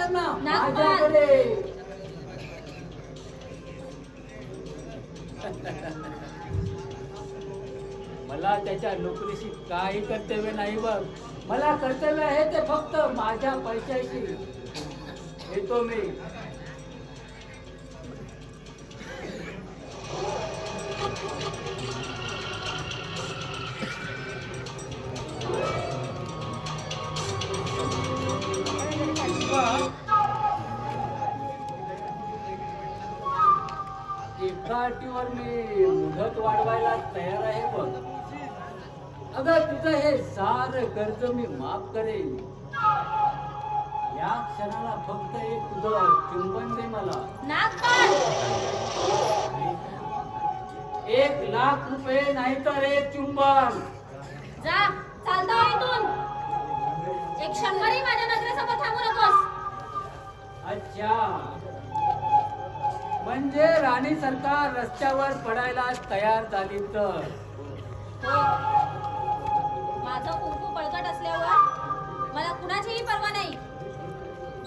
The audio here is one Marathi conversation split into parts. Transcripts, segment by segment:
त्यांना नागपाल. माझ्याकडे. मला त्याच्या नोकरीशी काही कर्तव्य नाही बघ. मला कर्तव्य आहे ते फक्त माझ्या पैशाशी. येतो मी. एका अटीवर मी मुदत वाढवायला तयार आहे बघ. अगं तुझं हे सारं कर्ज मी माफ करेन. या क्षणाला फक्त एक तुझं चुंबन दे मला. नागपाल. 1,00,000 रुपये नाही तर एक चुंबन. जा चालता हो इथून. एक क्षणभरही माझ्या नजरेसमोर थांबू नकोस. अच्छा, म्हणजे राणी सरकार रस्त्यावर पडायला तयार झाली तर. हो. माझं कुंकू बळकट असल्यावर मला कुणाचीही पर्वा नाही.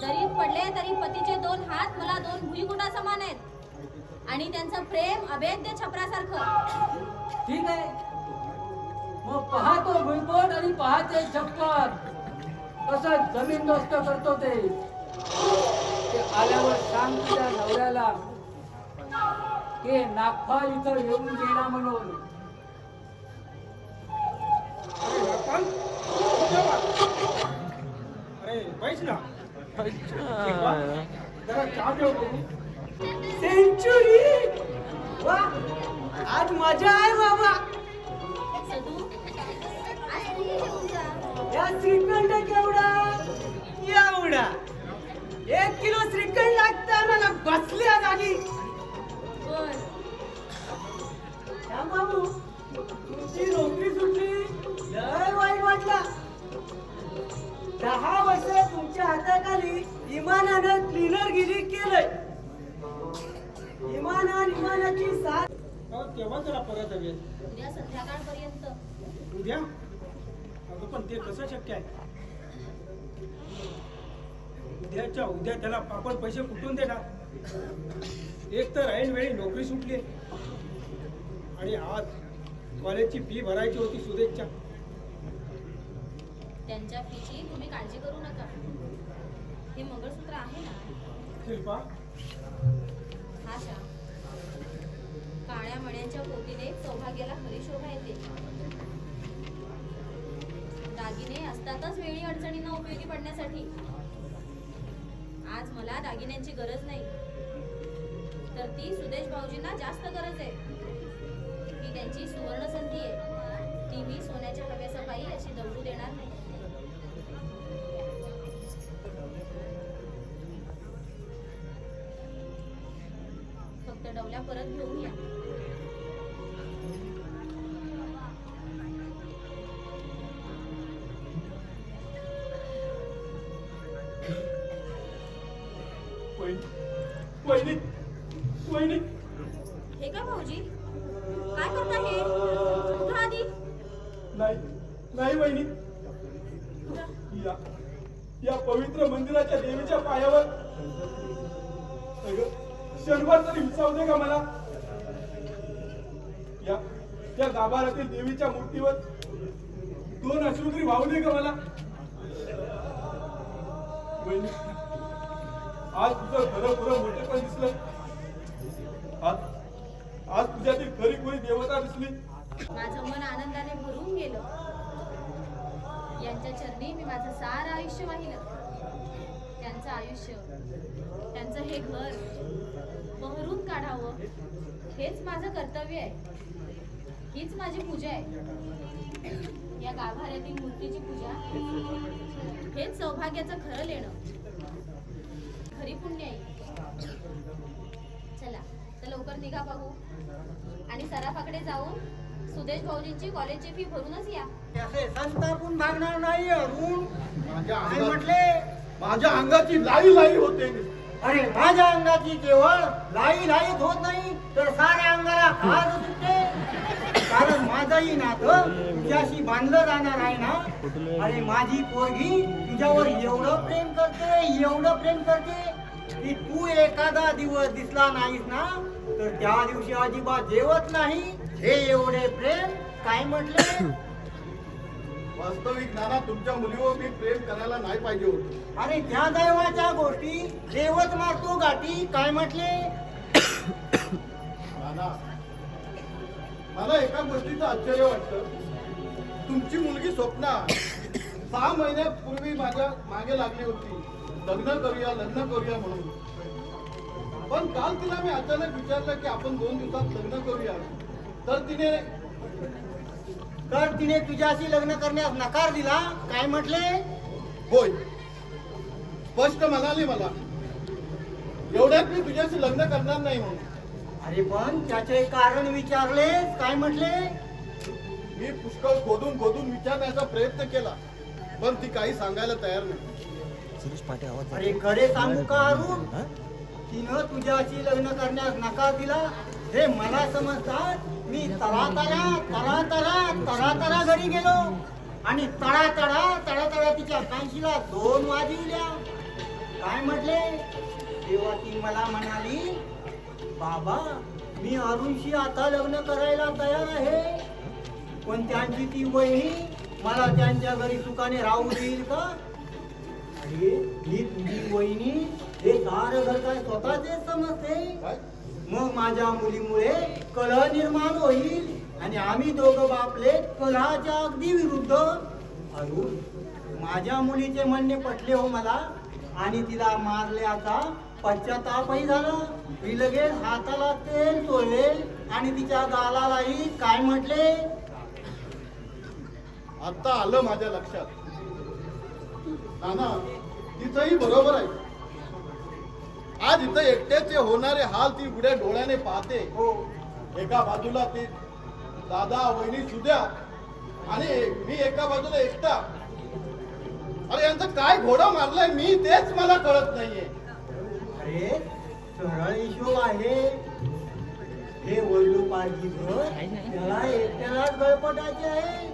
जरी पडले तरी पतीचे 2 हात मला 2 भुईगुंडा समान आहेत आणि त्यांचं प्रेम अभेद्य छपरासारखं. ठीक आहे, मग पाहतो भुईकोट आणि पाहते छप्पर कसं जमीनदोस्त करतो ते. आल्यावर सांग तुझ्या नवऱ्याला की नागपाल इथं येऊन गेला म्हणून. अरे बैठ ना. जरा चहा ठेव बघू. सेंचुरी, वा आज मजा आहे बाबा. सदू, आज तुम्ही घेऊन जा. या श्रीखंड केवढा एवढा. 1 किलो श्रीखंड लागतं मला बसल्या जागी. बर. श्याम बाबू, तुमची नोकरी सुटली लय वाईट वाटला. 10 वर्ष तुमच्या हाताखाली इमानानं क्लीनरगिरी केलंय. इमानाची साथ. अहो, तेव्हा जरा परत हवे. उद्या संध्याकाळपर्यंत. उद्या अगं पण ते कसं शक्य आहे? उद्याच्या उद्या त्याला आपण पैसे कुठून देणार? एक तर ऐन वेळी नोकरी सुटली आणि आज कॉलेजची फी भरायची होती सुदेशच्या. त्यांच्या फीची तुम्ही काळजी करू नका. हे मंगळसूत्र आहे ना. शिल्पा, हा श्याम. काळ्या मण्यांच्या पोतीने सौभाग्याला खरी शोभा येते. दागिने असतातच वेळी अडचणींना उपयोगी पडण्यासाठी. आज मला दागिन्यांची गरज नाही, तर ती सुदेश भाऊजींना जास्त गरज आहे. ही त्यांची सुवर्ण संधी आहे. ती मी सोन्याच्या हव्यासपायी अशी दवडू देणार नाही. फक्त डवल्या परत घेऊन या. वहिनी, वहिनी. हे का भाऊजी, काय करता हे? उठा आधी. नाही नाही वहिनी. उठा. या पवित्र मंदिराच्या देवीच्या पायावर क्षणभर तरी विसावू दे का मला. या गाभाऱ्यातील देवीच्या मूर्तीवर 2 अश्रू तरी वाहू दे का मला. वहिनी, आज तुझं खरं पुरं मोठे पण दिसलं. आज तुझ्यातील खरी खुरी देवता दिसली. माझं मन आनंदाने भरून गेलं. यांच्या चरणी मी माझं सारं आयुष्य वाहिलं. त्यांचं आयुष्य, त्यांचं हे घर बहरून काढावं हेच माझं कर्तव्य आहे. हीच माझी पूजा आहे. या गाभाऱ्यातील मूर्तीची पूजा हेच सौभाग्याचं खरं लेणं, खरी पुण्य आहे. चला तर लवकर निघा बघू आणि सराफाकडे जाऊन सुदेश भाऊजींची कॉलेजची फी भरूनच या. असे संतापून भागणार नाही. अरुण माझ्या काय अंगात- म्हटले? माझ्या अंगाची लाई लाई होते. अरे माझ्या अंगाची केवळ लाई लाईत होत नाही तर साऱ्या अंगाला खाज सुटते. कारण माझंही नातं तुझ्याशी बांधलं जाणार आहे ना. अरे माझी पोरगी तुझ्यावर एवढं प्रेम करते की तू एखादा दिवस दिसला नाहीस ना तर त्या दिवशी अजिबात जेवत नाही. हे एवढे प्रेम काय म्हटले? वास्तविक नाना, तुमच्या मुलीवर मी प्रेम करायला नाही पाहिजे होत. अरे त्या दैवाच्या गोष्टी देवच मारतो गाठी काय म्हटले? नाना, मला एका गोष्टीचं आश्चर्य वाटतं. तुमची मुलगी स्वप्ना 6 महिन्यापूर्वी माझ्या मागे लागली होती, लग्न करूया म्हणून. पण काल तिला मी अचानक विचारलं की आपण 2 दिवसात लग्न करूया, तर तिने तुझ्याशी लग्न करण्यास नकार दिला काय म्हटले? होय, स्पष्ट म्हणाली मला, एवढ्यात मी तुझ्याशी लग्न करणार नाही म्हणून. अरे पण त्याचे कारण विचारले काय म्हटले? मी पुष्कळ खोदून विचारण्याचा प्रयत्न केला, पण ती काही सांगायला तयार नाही. अरे खरे सांगू का अरुण, तिनं तुझ्याशी लग्न करण्यास नकार दिला हे मला समजतात. मी तरा घरी गेलो आणि तडा तिच्या कांशीला 2 वाजविल्या. काय म्हटले? तेव्हा ती मला म्हणाली, बाबा मी अरुणशी आता लग्न करायला तयार आहे, पण त्यांची ती वहिनी मला त्यांच्या घरी सुखाने राहू देईल का? अरे ही तुझी वहिनी हे सारं घर काय स्वतःचे समजते. मग माझ्या मुलीमुळे कलह निर्माण होईल आणि आम्ही दोघं बापले कलहाच्या अगदी विरुद्ध. अरुण, माझ्या मुलीचे म्हणणे पटले हो मला आणि तिला मारल्याचा पश्चातापही झाला. ती लगेच हाताला तेल चोळेल आणि तिच्या गालालाही काय म्हटले? आता आलं माझ्या लक्षात. नाना, तिथंही बरोबर आहे. आज इथं एकट्याचे होणारे हाल ती उघड्या डोळ्याने पाहते. हो, एका बाजूला ते दादा वहिनी सुद्या आणि मी एका बाजूला एकटा. अरे यांचं काय घोडा मारलाय मी तेच मला कळत नाहीये. अरे सरळ हिशोब आहे. हे वडिलोपार्जी घर त्याला एकट्यालाच गळपटायचे आहे.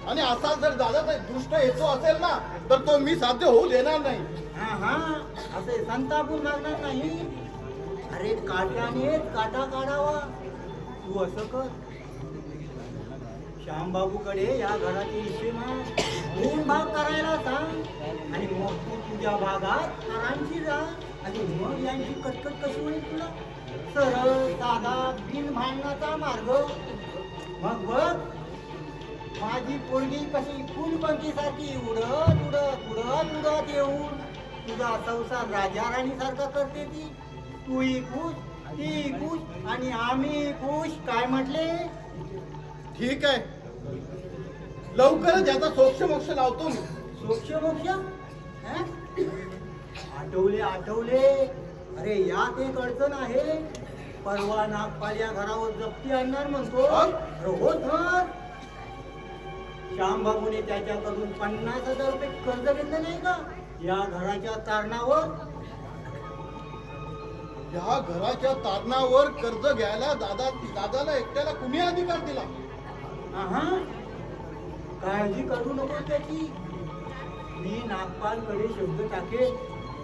आणि असा जर दादाचा दृष्ट येतो असेल ना तर तो मी साध्य होऊ देणार नाही. हा असे संतापून लागणार नाही. अरे काट्यानेच काटा काढावा. तू असं कर, श्यामबाबूकडे या घराचे हिस्से माग 2 भाग करायला सांग आणि मग तू तुझ्या भागात आरामशी जा आणि मग यांची कटकट कशी होईल तुला? सरळ साधा बिन भांडणाचा मार्ग. मग बघ माझी पोरगी कशी फुलपंखीसारखी उडत येऊन तुझा संसार राजा राणी सारखा करते. तूही खुश, ती खुश आणि आम्ही खुश. काय म्हटले? ठीक आहे, लवकरच याचा सोक्ष लावतो मी. सोक्ष आठवले. अरे यात एक अडचण आहे. परवा नागपाल या घरावर जप्ती आणणार म्हणतो. हो तर श्यामबाबूने त्याच्याकडून 50,000 रुपये कर्ज घेतले नाही का या घराच्या तारणावर? या घराच्या तारणावर कर्ज घ्यायला दादाला एकट्याला कुणी अधिकार दिला? काळजी करू नको त्याची. मी नागपालकडे शब्द टाकेल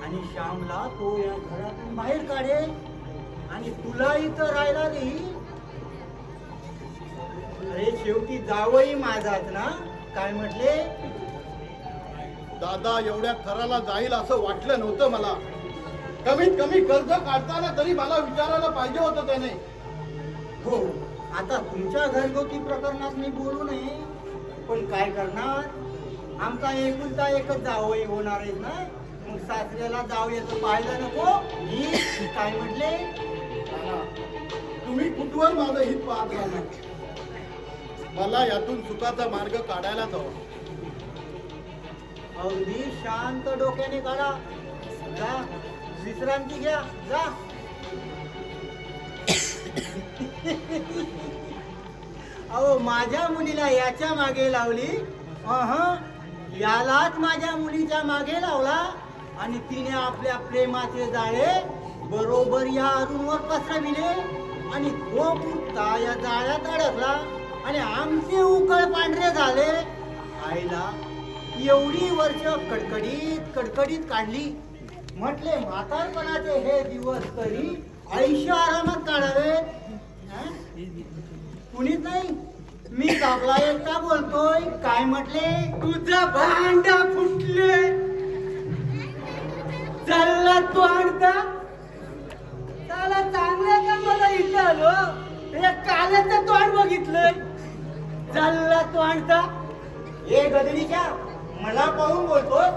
आणि श्यामला तो या घरातून बाहेर काढेल आणि तुला इथं राहायला देईल. अरे शेवटी जावई माझाच ना. काय म्हटले? दादा एवढ्या थराला जाईल असं वाटलं नव्हतं मला. कमीत कमी कर्ज काढताना तरी मला विचारायला पाहिजे होतं त्याने. हो, आता तुमच्या घरगुती प्रकरणात मी बोलू नये, पण काय करणार? आमचा एकुलता एकच जावई होणार आहे ना. मग सासऱ्याला जावयाचं पाहायला नको. मी काय म्हटले? तुम्ही कुठवर माझं हित पाहत राहणार. मला यातून सुखाचा मार्ग काढायलाच हवा. अगदी शांत डोक्याने काढा. जा विश्रांती घ्या. जा. अहो माझ्या मुलीला याच्या मागे लावली. यालाच माझ्या मुलीच्या मागे लावला. आणि तिने आपल्या प्रेमाचे जाळे बरोबर या अरुणवर पसरविले आणि तो पुत्ता या जाळ्यात अडकला आणि आमचे उकळ पांढरे झाले. आईला एवढी वर्ष कडकडीत काढली. म्हटले म्हातारपणाचे हे दिवस तरी आयुष्य आरामात काढावेत. कुणीच नाही, मी आपला एकटा बोलतोय. काय म्हटले? तुझा भांडा फुटले. चालला तो आणता त्याला चांगल्या का मला इथं आलो. हे कालाचं तोंड बघितलंय. चालला तो आणता. हे गदडीच्या मला पाहून बोलतोय.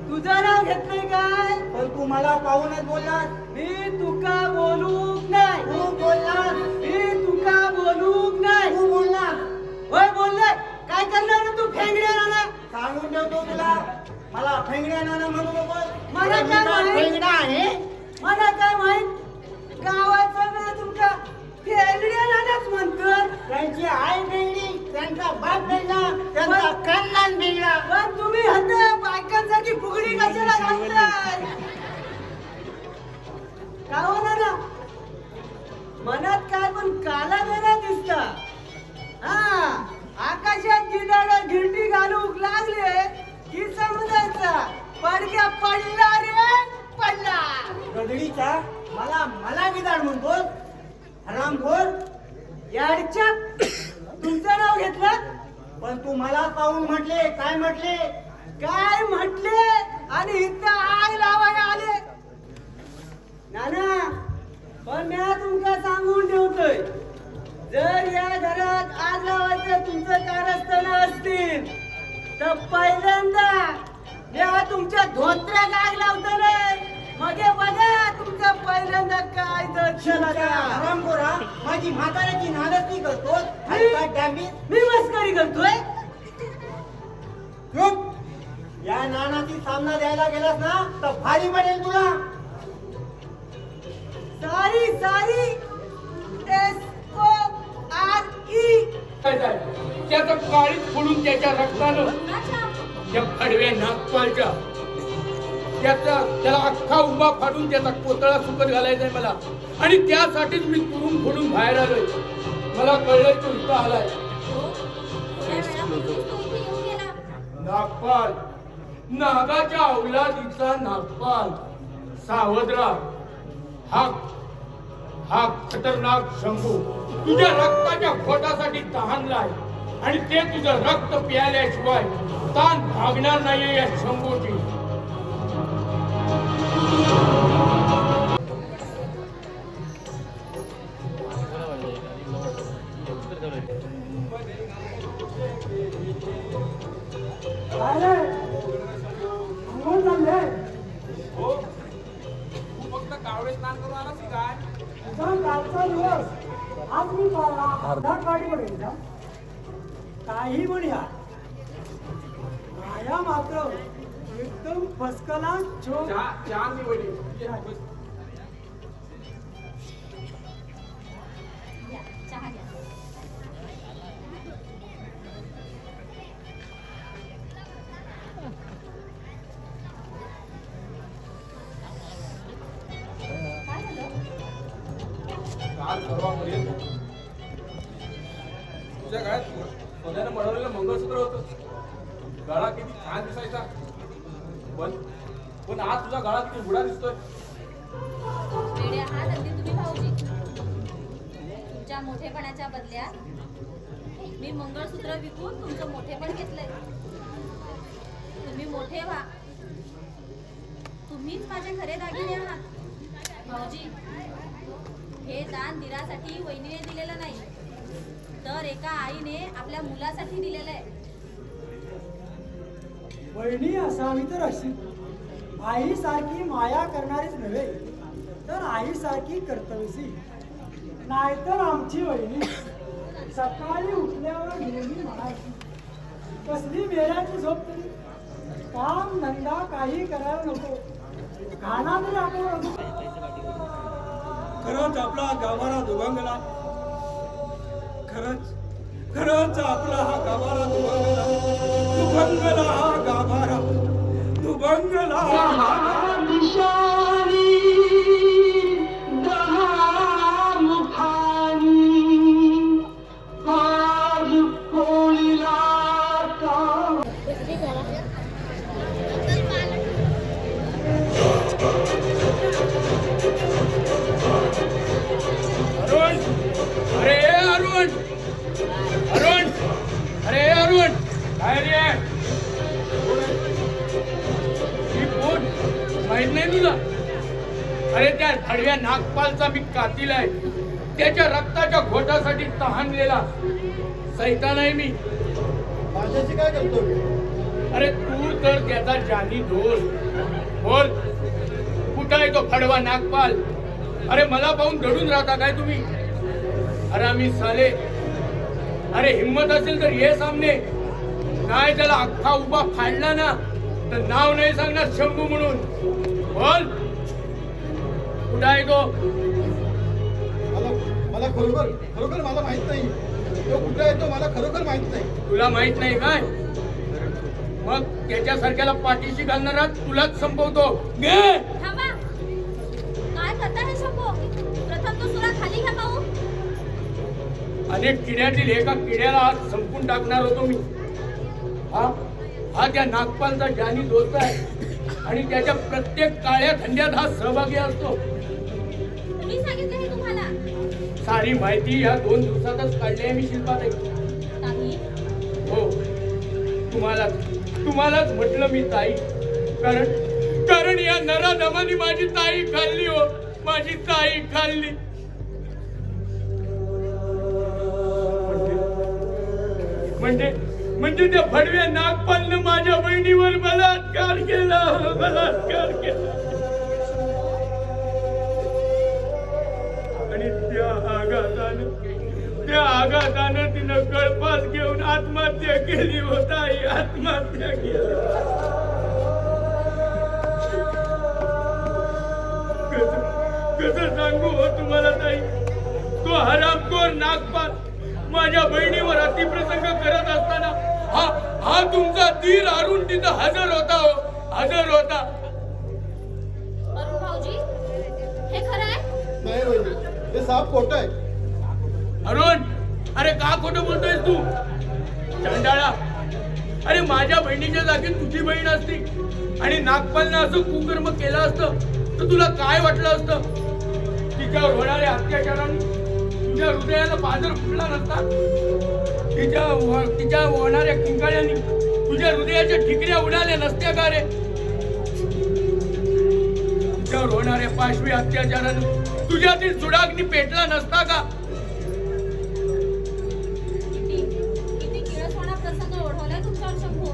तुझं नाव घेतलंय काय? पण तू मला पाहूनच बोललास. मी तुका बोलूक नाही. तू बोललास. मी तुका बोलूक नाही. तू बोललास. होय बोलले. काय करणार रे तू फेंगड्या नाना? सांगून ठेवतो तुला, मला फेंगड्या नाना म्हणू नको. मला काय माहित? फेंगडा आहे. मला काय माहित? गावाचं ना तुमच्या फेंगड्या नानाच म्हणतात. त्यांची आई फेंगडी, त्यांचा बाप फेंगडा, त्यांचा खानदान फेंगडा. पण तुम्ही हद्द बायकांसाठी फुगडी कशाला घालताय? का हो नाना? मनात काय पण काला जरा दिसता. हा, आकाशात गिधाड गिरटी घालूक लागले की समजायचा पडक्या पडला रे पडला. गदडीच्या मला विधान म्हणतोस. हरामखोर. याडच्या तुमचं नाव घेतलं. पण तू मला पाहून म्हटले. काय म्हटले? काय म्हटले आणि इथं आग लावायला आले. नाना, पण मी तुमका सांगून ठेवतोय, जर या घरात आग लावायचं तुमचं कारस्थान असतील तर पहिल्यांदा मी तुमच्या धोत्र्यात आग लावतो रे. मग हे बघा तुमचं पहिल्यांदा काय दर्शन हरामखोरा, माझी म्हाताऱ्याची नालस्ती करतोस. काय डॅमेज. मी मस्करी करतोय. चुप. या नानाची सामना द्यायला गेलास ना तर भारी पडेल तुला. सारी SORE. त्याचं काळीच फोडून त्याच्या रक्तानं त्या कडव्या नागपालच्या त्याला अख्खा उभा फाडून त्याचा कोतळा सुकत घालायचा आहे मला. आणि त्यासाठीच मी तुरून फोडून बाहेर आलोय. मला कळलंय तो इथं आलाय. नागपाल, नागाच्या अवलादीचा नागपाल. सावधरा. हा खतरनाक शंभू तुझ्या रक्ताच्या खोटासाठी तहानलाय आणि ते तुझं रक्त प्यायल्याशिवाय ताण भागणार नाहीये या शंभूची. आज मी काही म्हणूया माया मात्र एकदम फसकला छोट. या, चहा घ्या. काय झालं? तुझ्या गळ्यात सोन्यानं मळवलेलं मंगळसूत्र होतं. गळा किती छान दिसायचा. पण आज तुझा गळा किती बुडा दिसतोय. वेडे आहात अगदी तुम्ही भाऊजी. तुमच्या मोठेपणाच्या बदल्यात मी मंगळसूत्र विकून तुमचं मोठेपण घेतलंय. तुम्ही मोठे व्हा. तुम्हीच माझे खरे दागिने आहात. भाऊजी, हे दान दिरासाठी वहिनीने दिलेलं नाही, तर एका आईने आपल्या मुलासाठी दिलेलं आहे. वहिनी असावी तर अशी आईसारखी माया करणारीच नव्हे तर आईसारखी कर्तव्यशी. नाहीतर आमची वहिनी सकाळी उठल्यावर नेहमी म्हणायची, कसली मेल्याची झोप तरी, काम धंदा काही करायला नको, खाना तरी आपण. खरंच आपला गाभारा दुभंगला. खरंच आपला हा गाभारा दुभंगला. दुभंगला हा गाभारा दुभंगला. बंगला अरुण, अरे अरुण, अरुण, अरे अरुण, काय रे? ही कोण? माहित नाही तुला? अरे त्या धडव्या नागपालचा मी कातील आहे. त्याच्या रक्ताच्या घोटासाठी तहानलेला सैतान आहे मी. माझ्याशी काय करतो? अरे तू तर त्याचा जानी दोस्त. बोल, कुठं आहे तो फडवा नागपाल? अरे मला पाहून रडून राहता काय तुम्ही? अरे आम्ही साले, अरे हिम्मत असेल तर ये सामने. नाही त्याला अख्खा उभा फाडला ना तर नाव नाही सांगणार शंभू म्हणून. बोल, कुठं आहे तो? मला मला खरोखर खरोखर मला माहित नाही. तो कुठे आहे तो मला खरोखर माहित नाही. तुला माहित नाही काय? मग त्याच्यासारख्याला पाठीशी घालणारा तुलाच संपवतो. घे. थांबा. काय करता हे शंभो? प्रथम तो सुरा खाली घ्या पाहू. अनेक किड्यातील एका किड्याला आज संपून टाकणार होतो मी. हा त्या नागपालचा जानी दोस्त आहे आणि त्याच्या प्रत्येक काळ्या धंद्यात हा सहभागी असतो. कुणी सांगितलं हे तुम्हाला? सारी माहिती या 2 दिवसातच काढली आहे मी शिल्पाताई. ताई, हो, तुम्हालाच म्हटलं मी ताई. कारण या नराधमाने माझी ताई खाल्ली हो. माझी ताई खाल्ली. म्हणजे त्या भडव्या नागपालनं माझ्या बहिणीवर बलात्कार केला. आणि त्या आघातानं तिनं गळफास घेऊन आत्महत्या केली होता. आत्महत्या केली. कसं सांगू हो तुम्हाला ताई? तो हरामखोर नागपाल माझ्या बहिणीवर अतिप्रसंग करत असताना हा तुमचा धीर अरुण तिथं हजर होता. हो, हजर होता. अरुण भाऊजी, हे खरं आहे? नाही वहिनी, हे साफ खोटं आहे. अरुण, अरे का खोटं बोलतोयस तू? चांडाळा, अरे माझ्या बहिणीच्या जागी तुझी बहीण असती आणि नागपालनं असं कुकर्म केलं असतं तर तुला काय वाटलं असतं? तिच्यावर होणाऱ्या अत्याचाराने तुझ्या हृदयाला पाझर फुटला नसता? तिच्या होणाऱ्या किंकाळ्यांनी तुझ्या हृदयाच्या ठिकऱ्या उडाल्या नसत्या का रे? तिच्यावर होणाऱ्या पाशवी अत्याचाराने तुझ्यातील सुडाग्नी पेटला नसता का? किती किळसवाणा प्रसंग ओढवलाय तुमच्यावर शंभू.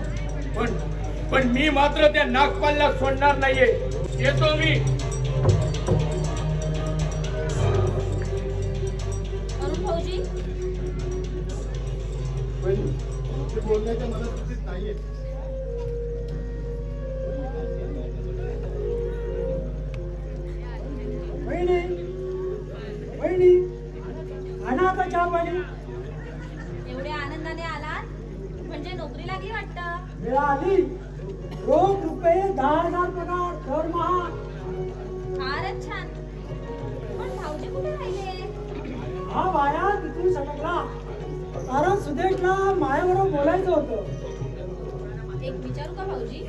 पण मी मात्र त्या नागपालला सोडणार नाहीये. येतो मी. अरुण भाऊजी, वहिनी, ते बोलण्याच्या मनस्थितीत नाहीये. वहिनी, वहिनी, आणा आता चहा पाणी. एवढ्या आनंदाने आलात म्हणजे नोकरी लागली वाटतं. वेळा आली. रोख रुपये 10,000 पगार दरमहा. फारच छान. पण भाऊजी कुठे राहिले? हा वाया तिथून सटकला. कारण सुदेशला मायाबरोबर बोलायचं होतं. एक विचारू का भाऊजी?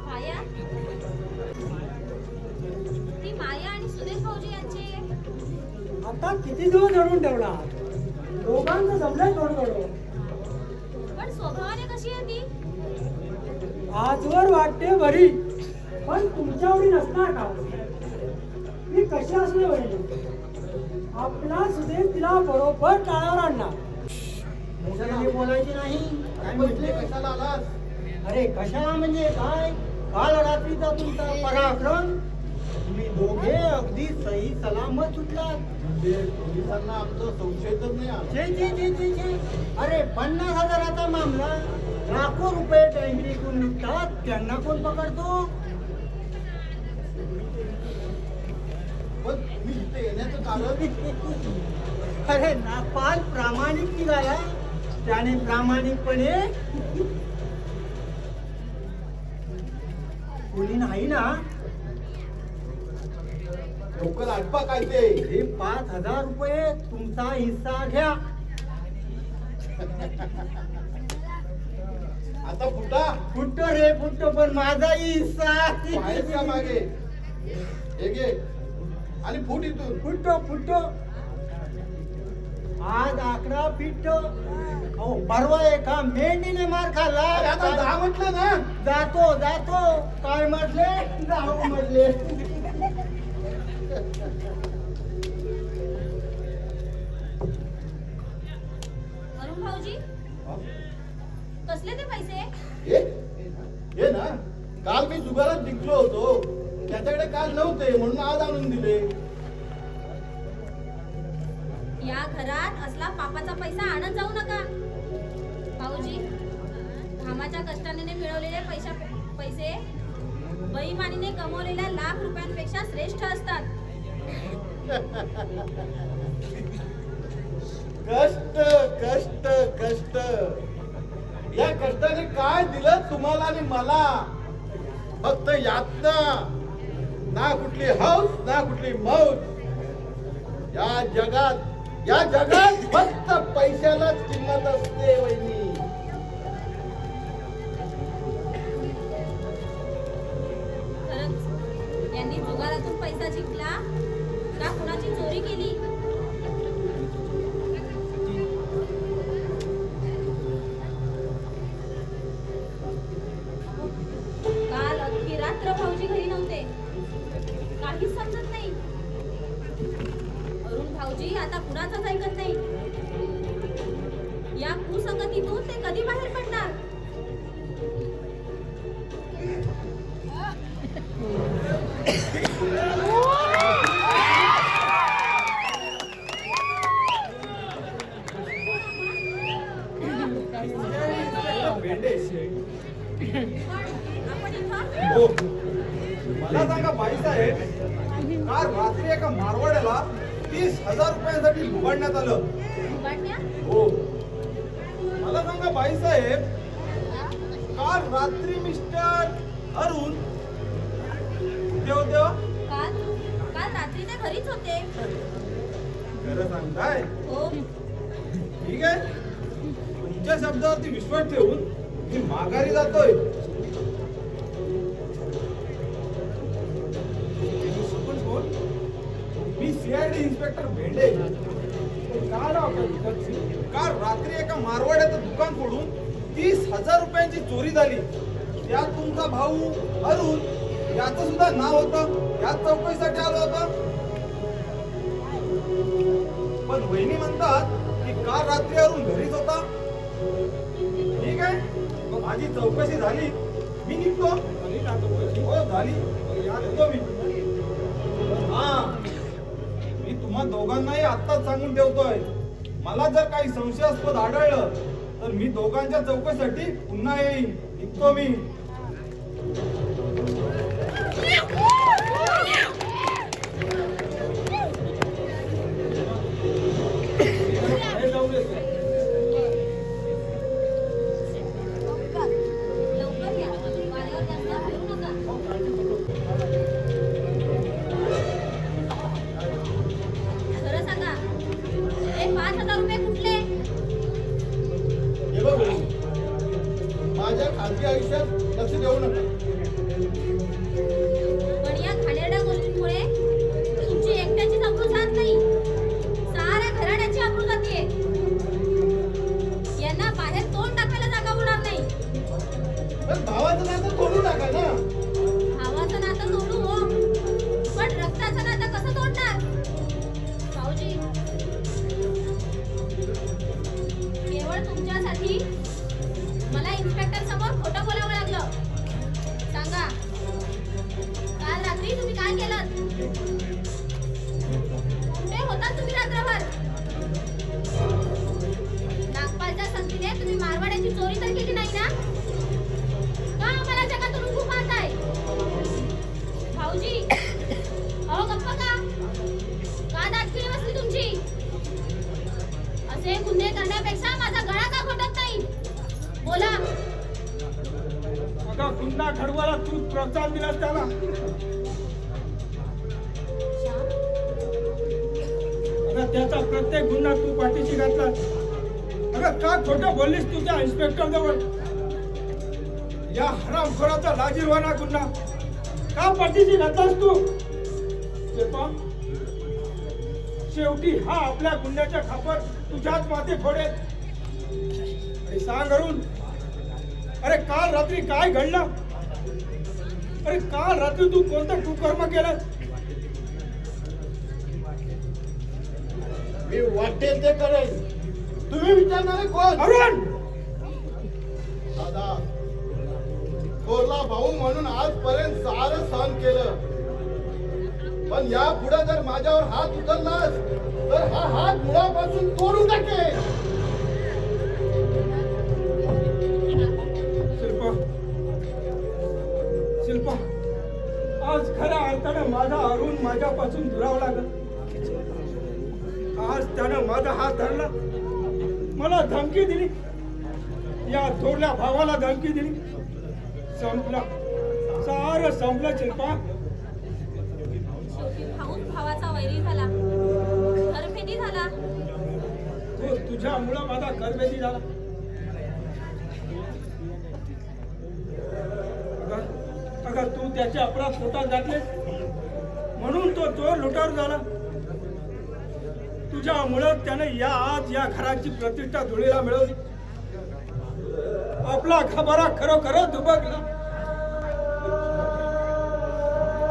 माया, ती माया आणि सुदेश भाऊजी यांचे आता किती दिवस धरून ठेवणार? दोघांचं जमलंय थोडं. पण स्वभावाने कशी आहे ती? आजवर वाटते बरी, पण तुमच्यावरी नसणार का? मी कशी असले वहिनी, आपला सुदेश तिला बरोबर टाळावर आणणार. कशाला बोलायची नाही? काय म्हटले? कशाला आलास? अरे कशाला म्हणजे काय? काल रात्रीचा तुमचा पराक्रम तुम्ही दोघे अगदी सही सलामत सुटलात. ते पोलिसांना आमचा संशयच नाही आला. छे. अरे 50,000चा मामला, लाखो रुपये बँक विकून निघतात, त्यांना कोण पकडतो? पण तुम्ही इथे येण्याचं कारण? अरे नागपाल प्रामाणिक निघाला. त्याने प्रामाणिकपणे कोणी नाही ना? लवकर आटपा काय ते. हे 5,000 रुपये तुमचा हिस्सा घ्या. आता फुटा फुटतो रे फुटतो, पण माझा हिस्सा आहेस का मागे. हे घे आणि फुट इथून. फुटतो फुटतो. आज आकडा फिटतो. अहो परवा एका मेंढीने मार खाल्ला. अरे आता जा म्हटलं ना. जातो जातो. काय म्हटले? जाऊ म्हटले. अरुण भाऊजी, कसले ते पैसे? हे ना, काल मी जुगारात जिंकलो होतो, त्याच्याकडे काल नव्हते म्हणून आज आणून दिले. या घरात असला पापाचा पैसा आणत जाऊ नका. भाऊजी, घामाच्या कष्टाने मिळवलेले पैसे बेईमानीने कमवलेल्या लाख रुपयांपेक्षा श्रेष्ठ असतात. कष्ट कष्ट कष्ट, या कष्टाने काय दिलं तुम्हाला आणि मला? फक्त यातना, ना कुठली हौस ना कुठली मौज. या जगात फक्त पैशालाच किंमत असते वहिनी. खरंच यांनी जुगारातून पैसा जिंकला का कुणाची चोरी केली? काल अख्खी रात्र भाऊजी घरी नव्हते, काहीच समजत नाही. अरुण भाऊजी आता कुणाचंच ऐकत नाही. या कुसंगतीतून ते कधी बाहेर पडणार? आपण इथं हो. मला सांगा बाईसाहेब, काल रात्री एका मारवाड्याला 30,000 रुपयांसाठी लुबाडण्यात आलं. उघडण्या? हो. मला सांगा बाईसाहेब, काल रात्री मिस्टर अरुण कुठे होते हो? काल काल रात्री ते घरीच होते. खरं सांगताय? हो. ठीक आहे, तुमच्या शब्दावरती विश्वास ठेवून मी माघारी जातोय. मी सीआयडी इन्स्पेक्टर भेंडे. काल रात्री एका मारवाड्याचं दुकान फोडून 30,000 रुपयांची चोरी झाली. त्यात तुमचा भाऊ अरुण याचं सुद्धा नाव होतं. याच चौकशीसाठी आलो होतं. पण वहिनी म्हणतात की काल रात्री अरुण घरीच होता. ठीक आहे, मग माझी चौकशी झाली, मी निघतो. हो झाली, निघतो मी. हा, मी तुम्हा दोघांनाही आत्ताच सांगून ठेवतोय, मला जर काही संशयास्पद आढळलं तर मी दोघांच्या चौकशीसाठी पुन्हा येईन. निघतो मी. लवकर या. माझ्यावर जास्त हलवू नका. खरं सांगा, हे 5,000 रुपये कुठले? हे बघ वहिनी, माझ्या खाजगी आयुष्यात लक्ष देऊ नका. पण या घाणेरड्या गोष्टींमुळे तुमची एकट्याचीच अब्रू जात नाही, साऱ्या घराण्याची अब्रू जाते. यांना बाहेर तोंड टाकायला जागा होणार नाही. पण भावाचं नातं तोडू नका ना. भावाचं नातं तोडू हो, पण रक्ताचं नातं कसं तोडणार? भाऊजी, केवळ तुमच्यासाठी मला इन्स्पेक्टर समोर खोटं बोलावं लागलं. सांगा, काल रात्री तुम्ही काय केलं? कुठे होता तुम्ही रात्रभर? नागपालच्या संगतीने तुम्ही मारवाड्याची चोरी तर केली नाही ना? का आम्हाला जगातून उभं पाहताय? भाऊजी, अहो गप्पा का? का दाटकी बसली तुमची? असे गुन्हे करण्यापेक्षा माझा गळा का घोटत नाही? बोला. अगं गुन्हा घडवायला तू प्रोत्साहन दिलास त्याला. श्याम, अगं त्याचा प्रत्येक गुन्हा तू पाठीशी घातला. अगं का खोटं बोललीस तू त्या इन्स्पेक्टर जवळ? या हरामखोराचा लाजीरवाना गुन्हा का पाठीशी घातलास तू? शेवटी हा आपल्या गुन्ह्याच्या खापर तुझ्याच माथे फोडेल. आणि सांग अरुण, अरे काल रात्री काय घडलं? अरे काल रात्री तू कोणतं कुकर्म केलं? मी वाटेल ते करेन. तुम्ही विचारणारे कोण? अरुण, दादा, थोरला भाऊ म्हणून आजपर्यंत सारं सहन केलं, पण या पुढे जर माझ्यावर हात उचललास तर हा हात मुळापासून तोडून टाकेन. शिल्पा, शिल्पा, आज खऱ्या अर्थानं माझा अरुण माझ्यापासून दुरावला ग. आज त्यानं माझा हात धरला, मला धमकी दिली, या थोरल्या भावाला धमकी दिली. संपलं, सारं संपलं शिल्पा. शेवटी भाऊन भावाचा वैरी झाला, घरफेदी झाला. तो तुझ्यामुळं माझा करबेदी झाला. अगं तू त्याचे अपराध पोटात घातले म्हणून तो चोर लुटार झाला. तुझ्यामुळं त्याने आज या घराची प्रतिष्ठा धुळीला मिळवली. आपला खबारा खरोखर दुबकला.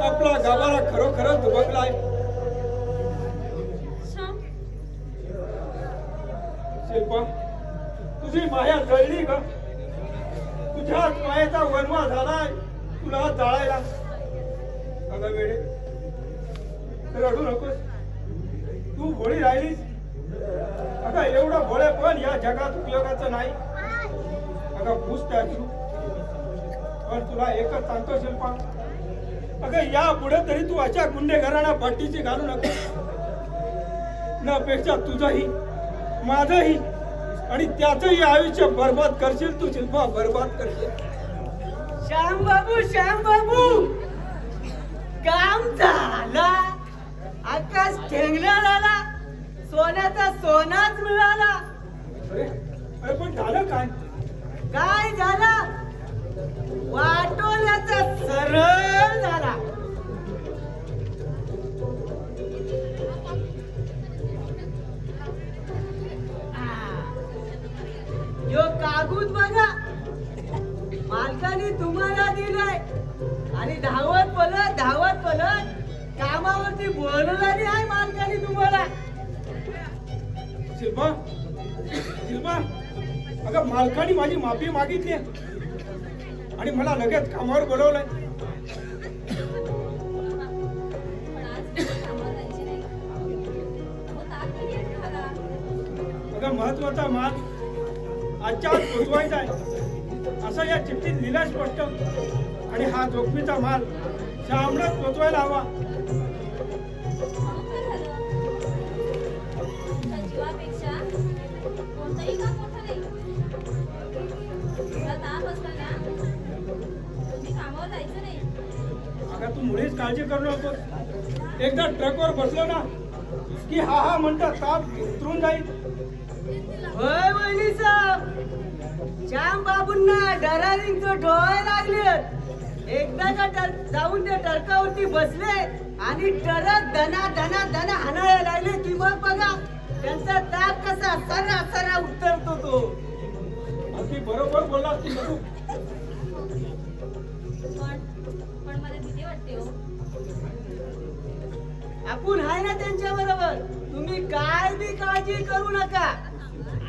आपला गाभारा खरोखर दुबकलाय. श्याम, शिल्पा, तुझी माया जळली ग. तुझ्याच मायेचा वनवा झालाय तुला जाळायला. अगं वेडे, रडू नकोस, तू भोळी राहिलीस. अगं एवढं भोळे पण या जगात उपयोगाचं नाही. अगं भूस त्याची. पण तुला एकच सांगतो शिल्पा, अगं या पुढे तरी तू अशा गुन्हेगारांना पाठीशी घालू नको. न पेक्षा तुझंही माझंही आणि त्याचंही आयुष्य बर्बाद करशील तू शिल्पा, बर्बाद करशील. श्याम बाबू, काम झाला. आकाश ठेंगला झाला, सोन्याचा सोनाच मिळाला. अरे अरे पण झालं काय? काय झाला? वाटोल्याचा सरळ झाला. यो कागद बघा, मालकाने तुम्हाला दिलाय आणि धावत पलट कामावरती बोलवणारी आहे मालकाने तुम्हाला. शिल्पा, शिल्पा, अगं मालकाने माझी माफी मागितली आणि मला लगेच कामावर बोलवलंय. पण आज कामावर जायचे नाही. अहो, ताक कधी खाला? अगं महत्वाचा माल आजच्या आज पोचवायचा आहे असं या चिठ्ठीत लिहिलं स्पष्ट. आणि हा जोखमीचा माल श्यामलाच पोचवायला हवा. म्हणून काय झालं? तुमच्या जीवापेक्षा कोणतंही काम मोठं नाही. तुला ताप असला ना, तुम्ही कामावर जायचं नाही. अगं तू मुळीच काळजी करू नकोस. एकदा ट्रकवर बसलो ना की हा म्हणता ताप उतरून जाईल. होय वहिनी साहेब, श्याम बाबूंना डरारिंगचं डोळे लागले. एकदा का जाऊन ते टरकावरती बसले आणि टरक धना हाणायला लागले की मग बघा त्यांचा ताप कसा सरा उतरतो तो. अगदी बरोबर बोललास तू बघू. पण मला भीती वाटते हो. आपण आहे ना त्यांच्या बरोबर. तुम्ही काय बी काळजी करू नका.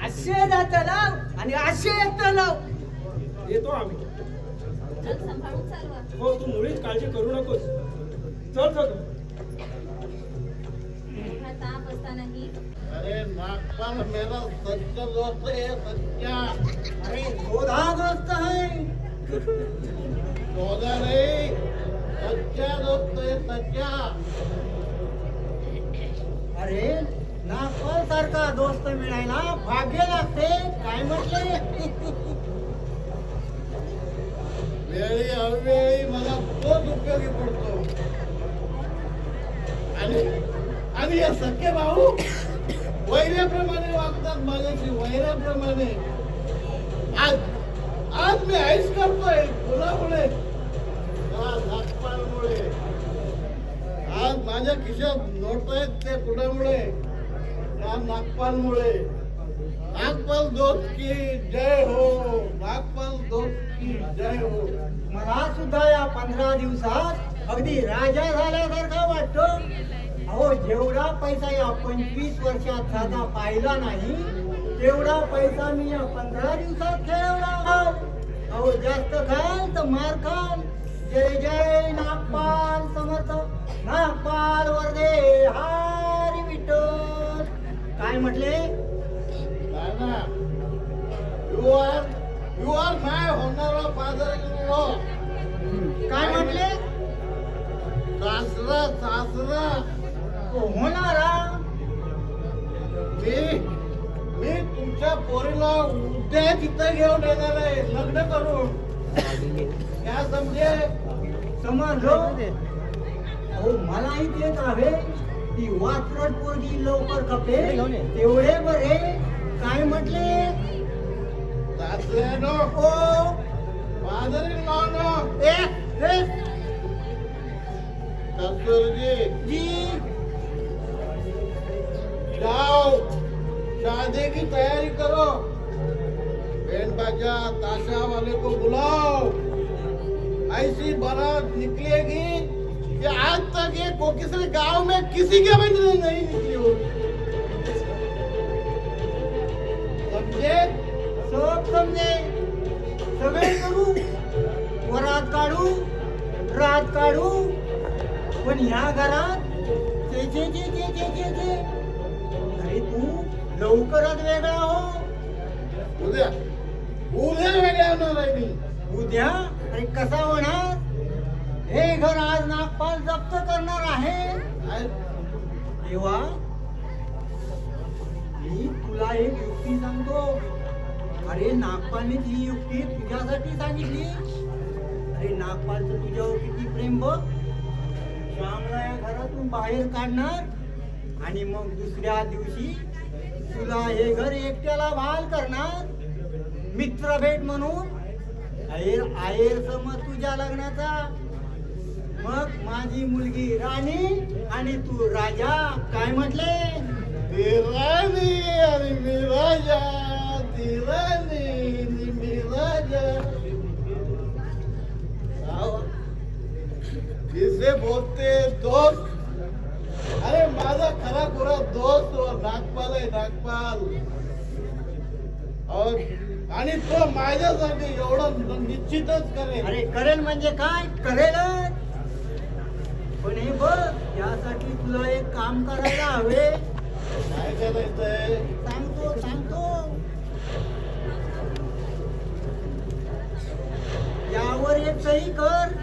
आशे जात लाव आणि आशे एकटं लाव. येतो आम्ही. जग सांभाळून चालवा. हो, तू मुळीच काळजी करू नकोस. चल चल. हा ताप असतानाही अरे नागपाल मेरा सच्चा दोस्त है, सच्चा. अरे शोधा दोस्त है. चौदा नहीं, सच्चा दोस्त है, सच्चा. अरे नागपाल सारखा दोस्त मिळायला भाग्य लागते. काय म्हटले? वेळी उपयोगी पडतो. आणि या सख्खे भाऊ वैऱ्याप्रमाणे वागतात माझ्याशी, वैऱ्याप्रमाणे. आज मी ऐश करतोय फुलामुळे, नागपालमुळे. आज माझ्या खिशात नोट आहेत ते कुणामुळे? नागपालमुळे. नागपाल दोस्त की जय हो, नागपाल दोस्त की जय हो. मला सुद्धा या 15 दिवसात अगदी राजा झाल्यासारखा वाटतो. अहो, जेवढा पैसा या 25 वर्षात साधा पाहिला नाही तेवढा पैसा मी या 15 दिवसात खेळवला. अहो, जास्त खाल तर मार खाल. जय जय नागपाल समर्थ, नागपाल वरदे हरी विठ्ठल. काय म्हटले? यू आर माय होणारा फादर इन लॉ. काय म्हटले? सासरा सासरा होणारा. मी तुमच्या पोरीला उद्या तिथं घेऊन येणार आहे लग्न करून. क्या समजे? समजलो. अहो, मलाही तेच हवे ती वात्रट पोरगी लवकर खपे तेवढे बरे. काय म्हटले? सासऱ्यानो, ओ फादर इन लॉ नो. ससुरजी जी जाओ, शादी की तैयारी करो. बैंड बाजा ताशा वाले को बुलाओ. ऐसी बारात निकलेगी कि आज तक ये कोकिसरे गांव में किसी के भी नहीं निकली हो. समझे? सब समजे. सगळे करू, वरात काढू, रात काढू, पण ह्या घरात चे चे चे चे चे चे चे. अरे तू लवकरच वेगळा हो. उद्या वेगळ्या होणार आहे मी. उद्या? अरे कसा होणार? हे घर आज नागपाल जप्त करणार आहे. तेव्हा मी तुला एक युक्ती सांगतो. अरे नागपालने ही युक्ती तुझ्यासाठी सांगितली. अरे नागपालचं तुझ्यावर किती प्रेम बघ. श्यामला या घरातून बाहेर काढणार आणि मग दुसऱ्या दिवशी तुला हे घर एकट्याला बहाल करणार. मित्र भेट म्हणून आयर समज तुझ्या लग्नाचा. मग माझी मुलगी राणी आणि तू राजा. काय म्हटले? ती राणी आणि मी राजा, ती राणी आणि मी राजा. किसे बोलते दोस्त? अरे माझा खरा खुरा दोस्त नागपाल आहे, नागपाल. और आणि तो माझ्यासाठी एवढं निश्चितच करेल. अरे करेल म्हणजे काय? करेलच. पण हे बघ, यासाठी तुला एक काम करायला हवे. काय करायचंय? सांगतो. यावर एक सही कर.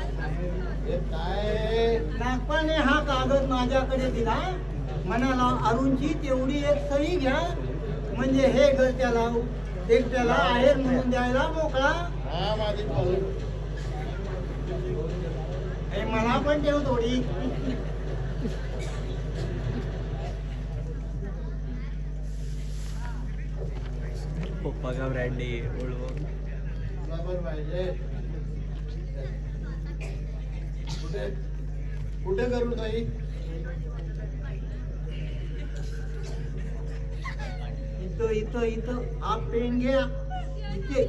हे काय? नागपालने हा कागद माझ्याकडे दिला. म्हणाला अरुणची तेवढी एक सही घ्या म्हणजे हे घर त्याला एकट्याला आहेर म्हणून द्यायला मोकळा. हा माझी पाहू. हे मला पण ठेव थोडी. पप्पा का ब्रँड आहे बरोबर पाहिजे. कुठे करू ताई? इथं हा पेन घ्या. इथे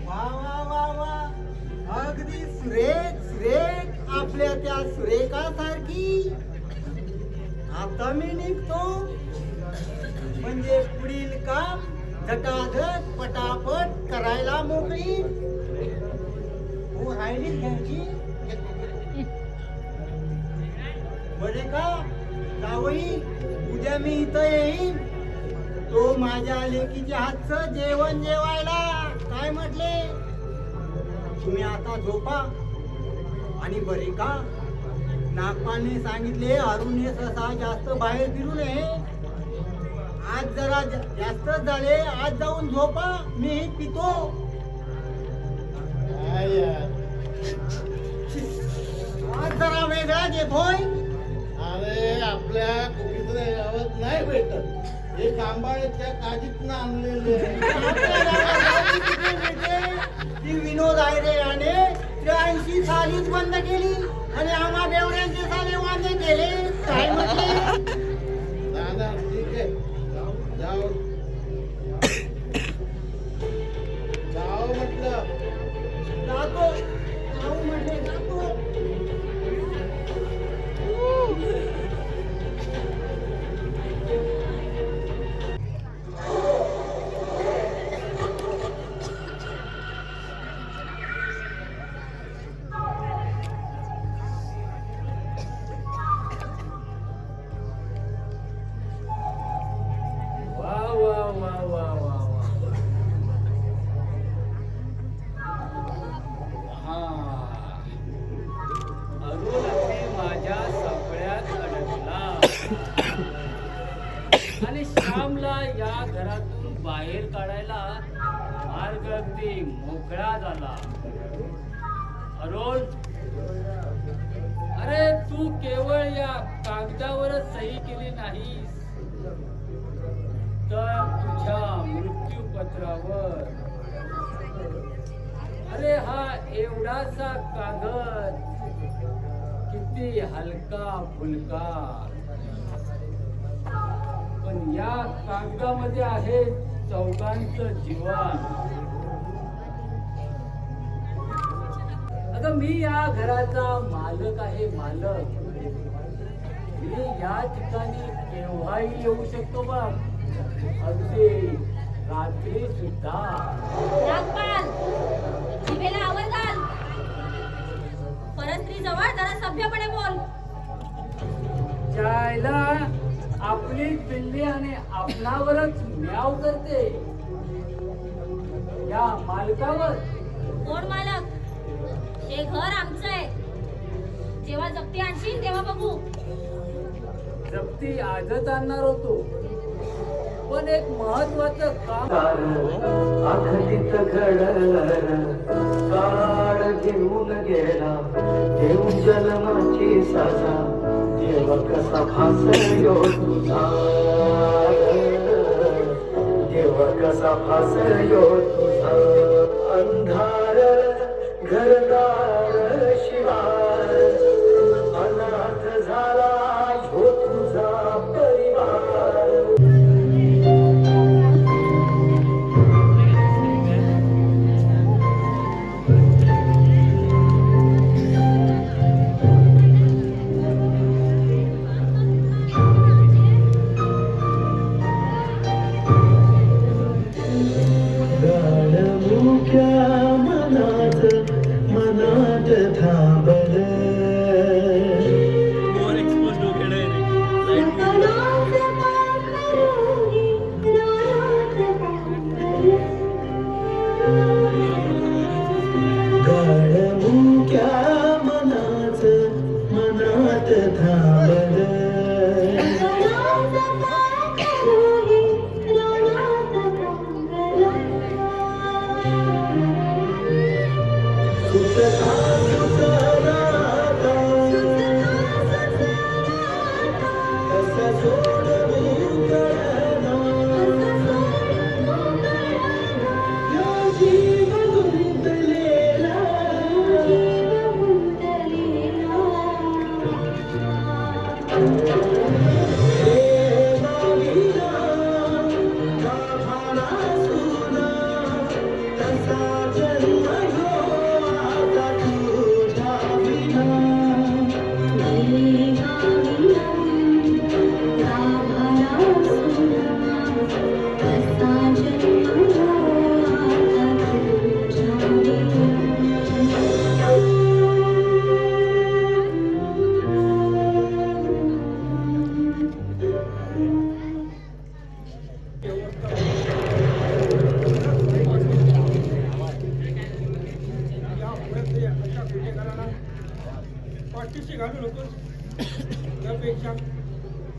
वा अगदी सुरेख आपल्या त्या सुरेखासारखी. आता मी निघतो म्हणजे पुढील काम झटाझट पटापट करायला मोकळी. हो राहिलीच घ्यायची. बरे का जावई, उद्या मी इथं येईन. तो माझ्या लेकीच्या हातचं जेवण जेवायला. काय म्हटले? तुम्ही आता झोपा आणि बरे का नागपालने सांगितले अरुणने सहसा जास्त बाहेर फिरू नये. आज जरा जास्तच झाले. आज जाऊन झोपा, मी पितो. काय यार, आज जरा वेगळा घेतोय. अरे आपल्या कुठल्या गावात नाही भेटत. हे कांबाळ्याच्या काजीतनं आणलेले ती विनोद आयरे याने 83 सालीच बंद केली आणि आम्हा बेवड्यांचे साले वांदे केले. काय म्हटले? दादा ठीक आहे, जाऊ जाऊ म्हटलं. जातो. जाऊ म्हटले जातो. वा वा वा वा वा वा. हा, अरुण अगदी माझ्या सापळ्यात अडकला आणि श्यामला या घरातून बाहेर काढायला मार्ग अगदी मोकळा झाला. अरुण, अरे तू केवळ या कागदावरच सही केली नाहीस, तर तुझ्या मृत्यूपत्रावर. अरे हा एवढासा कागद किती हलका फुलका, पण या कागदामध्ये आहे चौघांचं जीवन. अगं मी या घराचा मालक आहे, मालक. मी या ठिकाणी केव्हाही येऊ शकतो बघ, अगदी रात्री सुद्धा. नागपाल, जिभेला आवर घाल. परस्त्री जवळ जरा सभ्यपणे बोल. जायला आपली पिल्ली आणि आपणावरच म्याव करते. या मालकावर. कोण मालक? हे घर आमचं आहे. जेव्हा जप्ती आणशील तेव्हा बघू. जप्ती आजच आणणार होतो, पण एक महत्वाचं काम. अखंडित घडर काळ घेऊन गेला, देऊन जन्माची सजा, देव कसा फासयो तुझा, देव कसा फासयो तुझा. अंधार घरदार शिवार, अनाथ झाला ह्यो तुझा परिवार. मनात थांबल मोर एक्सपोज डोक्याला गाळ मुक्या मनात थांबल. पाठीशी घालू नकोस. त्यापेक्षा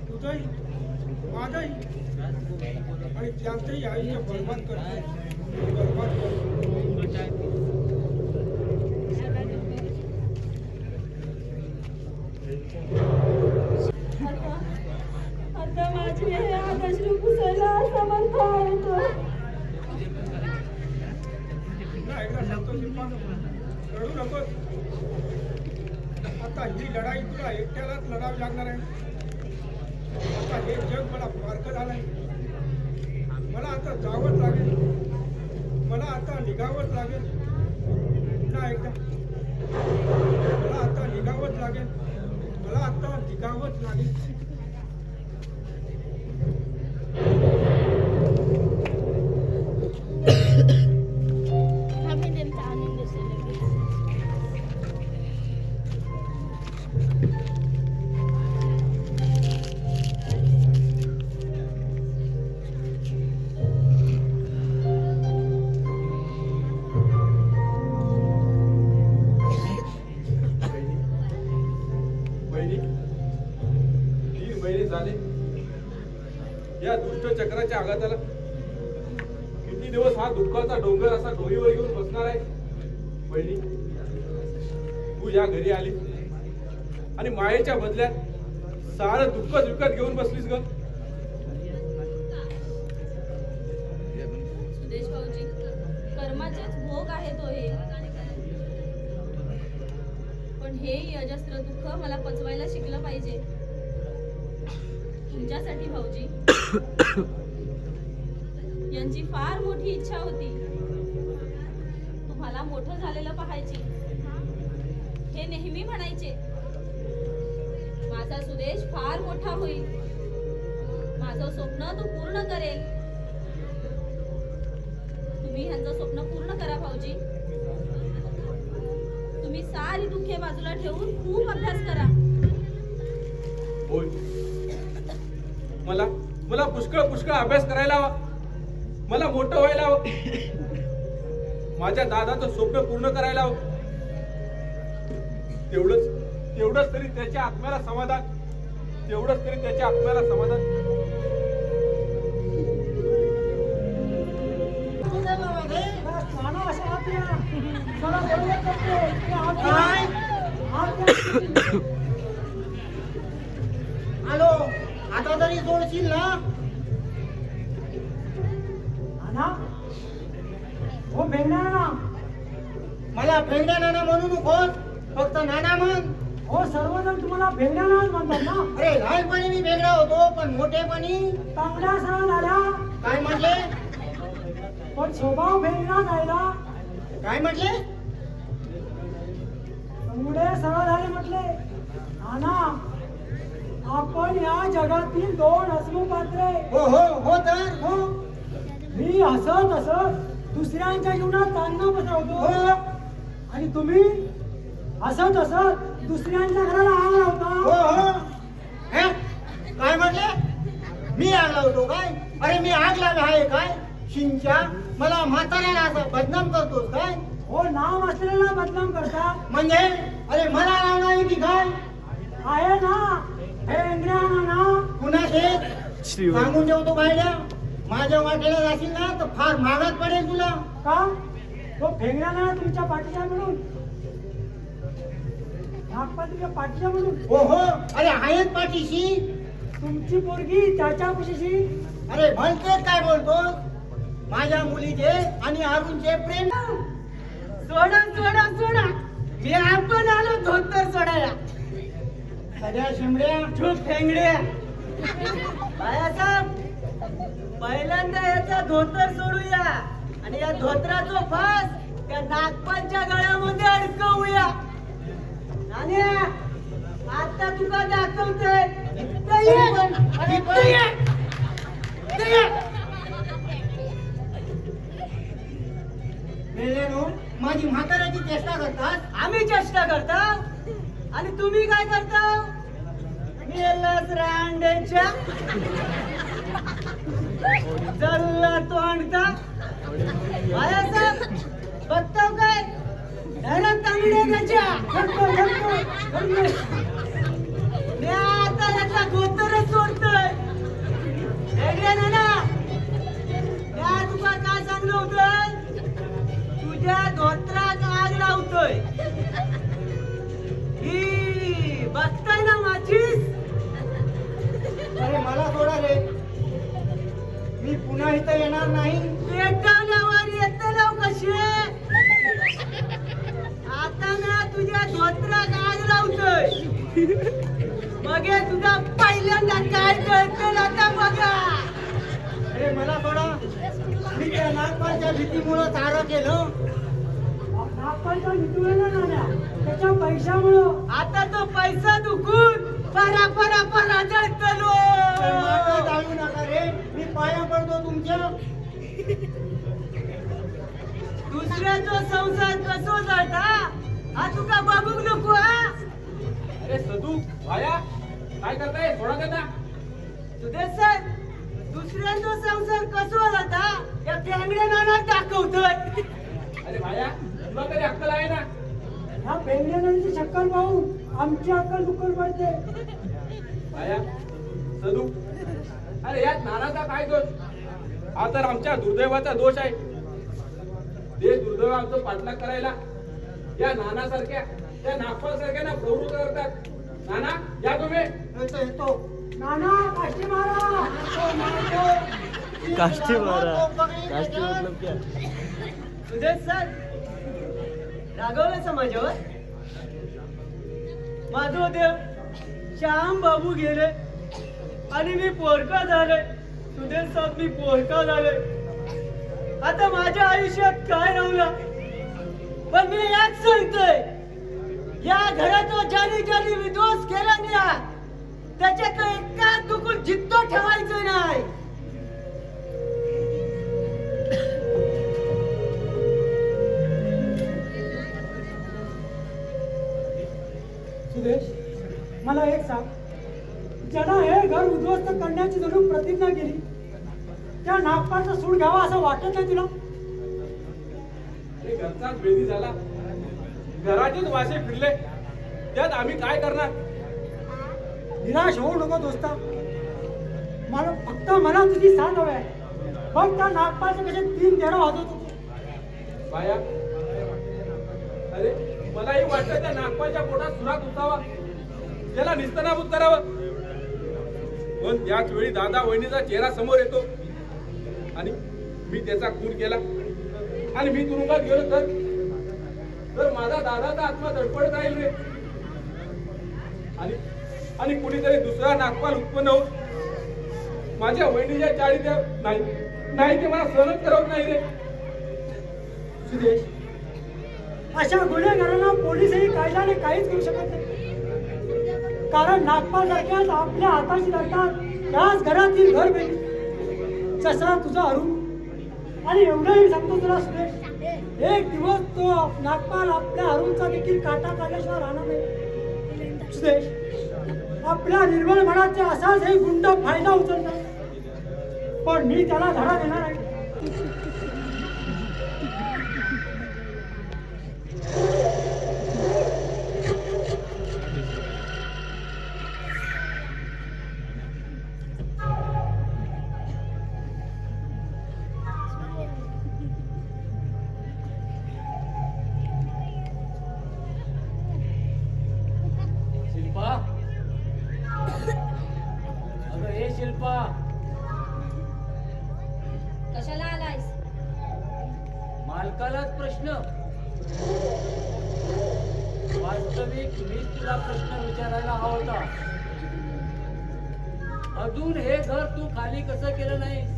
तुझंही माझंही आणि त्यांचंही आयुष्य बरबाद करतो. बरबाद करतो. आता माझी हे अश्रू पुसायला समर्थ आहे तो. पुन्हा एकदा सांगतो शिल्पा, रडू नकोस. आता ही लढाई तुला एकट्यालाच लढावी लागणार आहे. आता हे जग मला पारखं झालंय. मला आता जावंच लागेल. मला आता निघावंच लागेल. पुन्हा एकदा मला आता निघावंच लागेल. मला आता निघावंच लागेल. बहिणी, 3 महिने झाले या दुष्ट चक्राच्या आघाताला. किती दिवस हा दुःखाचा डोंगर असा डोईवर घेऊन बसणार आहे. बहिणी, तू या घरी आली आणि मायेच्या बदल्यात सारं दुःख विकत घेऊन बसलीस ग. सुदेश भाऊजी, कर्माचेच भोग आहेत हो हे. पण हेही अजस्त्र दुःख मला पचवायला शिकलं पाहिजे. तुमच्यासाठी भाऊजी. यांची फार मोठी इच्छा होती तुम्हाला मोठं झालेलं पाहायची. हे नेहमी म्हणायचे, माझा सुदेश फार मोठा होईल, माझं स्वप्न तो पूर्ण करेल. तुम्ही ह्यांचं स्वप्न पूर्ण करा भाऊजी. तुम्ही सारी दुःखे बाजूला ठेवून खूप अभ्यास करा. होय, मला पुष्कळ अभ्यास करायला हवा. मला मोठं व्हायला हवं. माझ्या दादाचं स्वप्न पूर्ण करायला हवं. तेवढंच तरी त्याच्या आत्म्याला समाधान. तेवढंच तरी त्याच्या आत्म्याला समाधान. आलो, आता तरी सोडशील ना? हो भेंडा ना. मला भेंड्या नाना म्हणू नकोस, फक्त नाना म्हण. हो सर्वजण तुम्हाला भेंडा नाच म्हणतात ना. अरे लहानपणी मी वेगळा होतो, पण मोठेपणी तांबड्या सरळ झाल्या, काय म्हटले? पण स्वभाव भेंडा जायला. काय म्हटले? तांबडे सरळ झाले म्हटले. नाना, आपण या जगातील 2 हसमु पात्रे. हो तर हो, मी हसत दुसऱ्यांच्या जीवनात तांना बसवतो. हो. आणि तुम्ही हसत दुसऱ्यांच्या घराला आग लावता. हे? काय म्हटले? मी आग लावतो काय? अरे मी आग लावे आहे काय? शिंच्या मला म्हाताऱ्याला असं बदनाम करतोस काय? हो, नाव असलेला बदनाम करता. म्हणजे अरे मला लावणार की काय? आहे ना हे इंद्रियाना ना. पुन्हा ते सांगून ठेवतो गायड्या, माझ्या वाटेला जाशील ना तर फार महागात पडेल तुला. का? तो फेंगडा ना तुमच्या पाठीच्या म्हणून. नागपा तुमच्या पाठीच्या म्हणून. हो, अरे आहेत पाठीशी. तुमची पोरगी त्याच्या कुशीशी. अरे म्हणतेच काय बोलतो? माझ्या मुलीचे आणि अरुणचे प्रेम. सोडा मी आपण आलो धोतर सोडायला. सगळ्या शिमड्या चूप फेंगड्या. बाळासाहेब, पहिल्यांदा याचा धोतर सोडूया आणि या धोतराचा फास त्या नागपांच्या गळ्यामध्ये अडकवूया. नान्या, आता तुका दाखवते. माझी म्हाताऱ्याची चेष्टा करतात. आम्ही चेष्टा करता आणि तुम्ही काय करता? गेलास रांडेच्या जल्ला तो आणता. बाळासाहेब, बघताव काय? घरात तांबडे त्याच्या. मी आता याचा गोतरच सोडतोय. वेगळे नाना, मी तुका काय सांगलं होतं? तुझ्या धोत्रात आग लावतोय. ही बघताय ना माझीच. अरे मला सोडा रे, मी पुन्हा इथं येणार नाही. पेटवल्यावर येत लाव कशी. आता मी तुझ्या धोत्रात आग लावतोय. बघे तुझा पहिल्यांदा काय कळतं आता बघा. अरे मला सोडा, मी त्या नागपालच्या भीतीमुळं सारं केलं. त्याच्या पैशामुळं आता तो पैसा दुखून परा परा परा जळतलो. माझं जाऊ नका रे, मी पाया पडतो तुमच्या. दुसऱ्याचा संसार कसो जाता हा तुका बघूक नको. हा अरे सदू भाया काय करताय? सोडा त्यांना. सुदेश सर, दुसऱ्यांचा संसार कसो जाता या पेंगड्या नानात दाखवतोय. अरे भाया तुला तरी अक्कल आहे ना? ह्या पेंगड्यानांची शक्कल पाहून आमची अक्कल दुकल पडते. भाया सदू, अरे यात नानाचा काय दोष? हा तर आमच्या दुर्दैवाचा दोष आहे. ते दुर्दैव आमचं पाठलाग करायला या नानासारख्या त्या नागपालसारख्या प्रवृत्त करतात. नाना या तुम्ही. येतो. नाना काष्टी मारा. काष्टी मारा. काष्टी मतलब क्या? सुदेश सर, रागवलं समाजावर. माझं देव श्याम बाबू गेले आणि मी पोरका झालोय. सुदेश साहेब, मी पोरका झालोय. आता माझ्या आयुष्यात काय राहिलं? पण मी याच सांगतोय, या घराचा ज्याने ज्याने विध्वंस केला नाही त्याच्यात एका दुखून जिद्द ठेवायचं नाही. सुदेश, मला एक सांग, ज्यानं हे घर उद्ध्वस्त करण्याची जणू प्रतिज्ञा केली त्या नागपालचा सूड घ्यावा असं वाटत नाही तुला? अरे घरचाच बेदी झाला, घराचेच वासे फिरले, त्यात आम्ही काय करणार? निराश होऊ नको दोस्ता. मला तुझी साथ हवी आहे. बघ त्या नागपालचे कसे 3 तेरा होत होते. बाया, अरे मलाही वाटतं त्या नागपालच्या पोटात सुरात उठावा, त्याला निस्तनाबूत करावं. पण त्याच वेळी दादा वहिनीचा चेहरा समोर येतो आणि मी त्याचा खून केला आणि मी तुरुंगात गेलो तर माझा दादाचा आत्मा धडपडत राहील रे. आणि कुणीतरी दुसरा नागपाल उत्पन्न होऊन माझ्या वहिनीच्या चाळीत नाही ते मला सहनच करत नाही रे. सुदेश, अशा गुन्हेगारांना पोलीसही कायद्याने काहीच करू शकत नाही. कारण नागपाल सारख्याच आपल्या हाताशी धरतात त्याच घरातील घर बेली जसा तुझा अरुण. आणि एवढंही सांगतो तुला सुदेश, एक दिवस तो नागपाल आपल्या अरुणचा देखील काटा काढल्याशिवाय राहणार नाही. सुदेश, आपल्या निर्मळ मनाचा असाच हे गुंड फायदा उचलतात. पण मी त्याला धडा देणार आहे. शिल्पा, अगं हे शिल्पा, कशाला आलायस? मालकालाच प्रश्न. वास्तविक मीच तुला प्रश्न विचारायला हवा होता. अजून हे घर तू खाली कसं केलं नाहीस?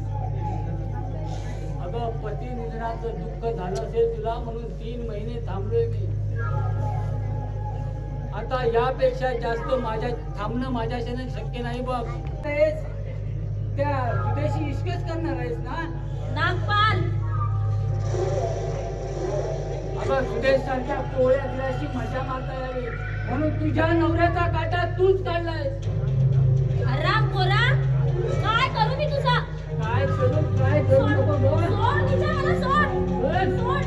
अगं पती निधनाचं दुःख झालं असेल तुला म्हणून 3 महिने थांबलोय मी. आता यापेक्षा जास्त थांबणं माझ्याशी शक्य नाही बघ. त्या सुदेशी इश्कच करणार आहेस ना? नागपाल, अगं सुदेश सारख्या पोळ्यातल्या अशी मजा मारता यावी म्हणून तुझ्या नवऱ्याचा काटा तूच काढलाय. आराम पोरा, काय करू मी तुझा? काय करू नको बोल. सोड तिच्या, मला सोड. सोड.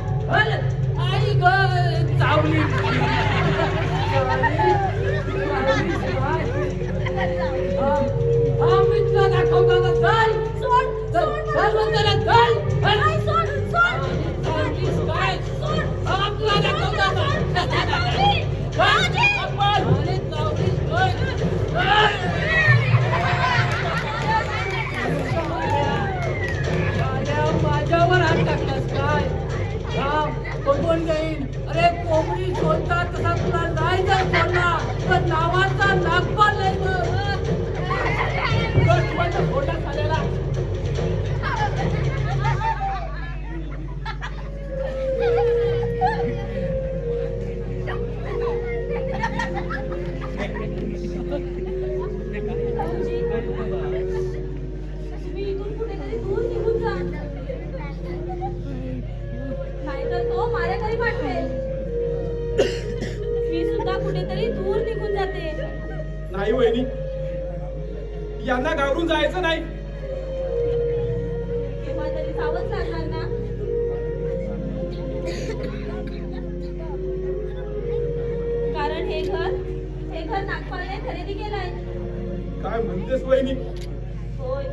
आई ग चावली. अरे कोंबडी सोडता तसा तुला नाही जर सोडला तर नावाचा नागपाल नाही तर शिवायचा फोटा झालेला. तुम्ही इथून कुठेतरी दूर निघून जा, नाहीतर तो माझ्याकडे पाठवेल. मी सुद्धा कुठेतरी दूर निघून जाते. नाही वहिनी, यांना घाबरून जायचं नाही. केव्हा तरी जावंच लागणार ना. कारण हे घर नागपालने खरेदी केलंय. काय म्हणतेस वहिनी? होय.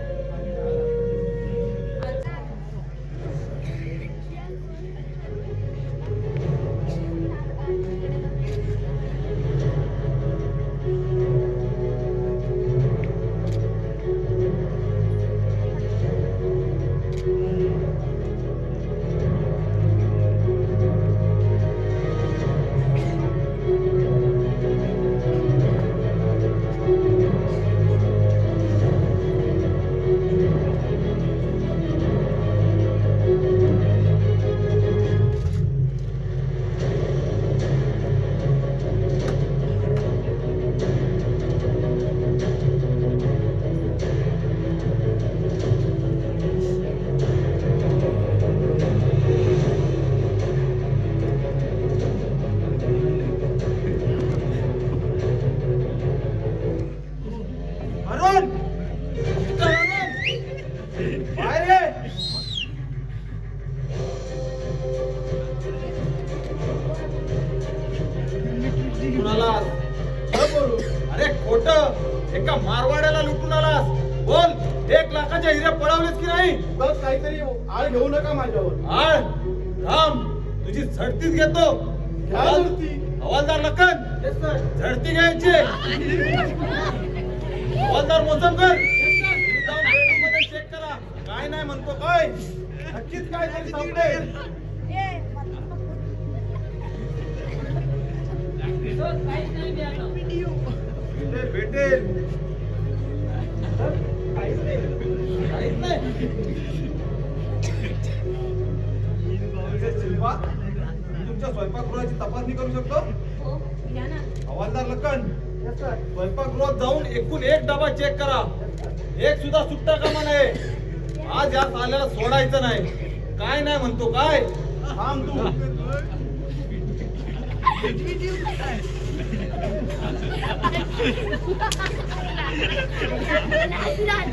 अरुण! बाहेर ये! कुणालास? खरं बोलू. अरे खोट, एका मारवाड्याला लुटून आलास. बोल, 1 लाखाच्या हिरे पळवलेस की नाही? बस काहीतरी आळ घेऊ नका माझ्यावर. आळ थांब, तुझी झडतीच घेतो. घ्या झडती. हवालदार लखन, झडती घ्यायची. हवालदार मोसमकर, जाऊन बेडरूम मध्ये चेक करा. काय नाही म्हणतो काय? नक्कीच काय तरी सापडेल. भेटेल. काहीच नाही. मिसेस शिल्पा, मी तुमच्या स्वयंपाकगृहाची तपासणी करू शकतो? हो, घ्या ना. हवालदार लखन, स्वयंपाकगृहात जाऊन एकूण 1 डबा चेक करा. एक सुद्धा सुट्टा कामा नये. आज या साल्याला सोडायचं नाही. काय नाही म्हणतो काय? थांब तू. काहीच नाही.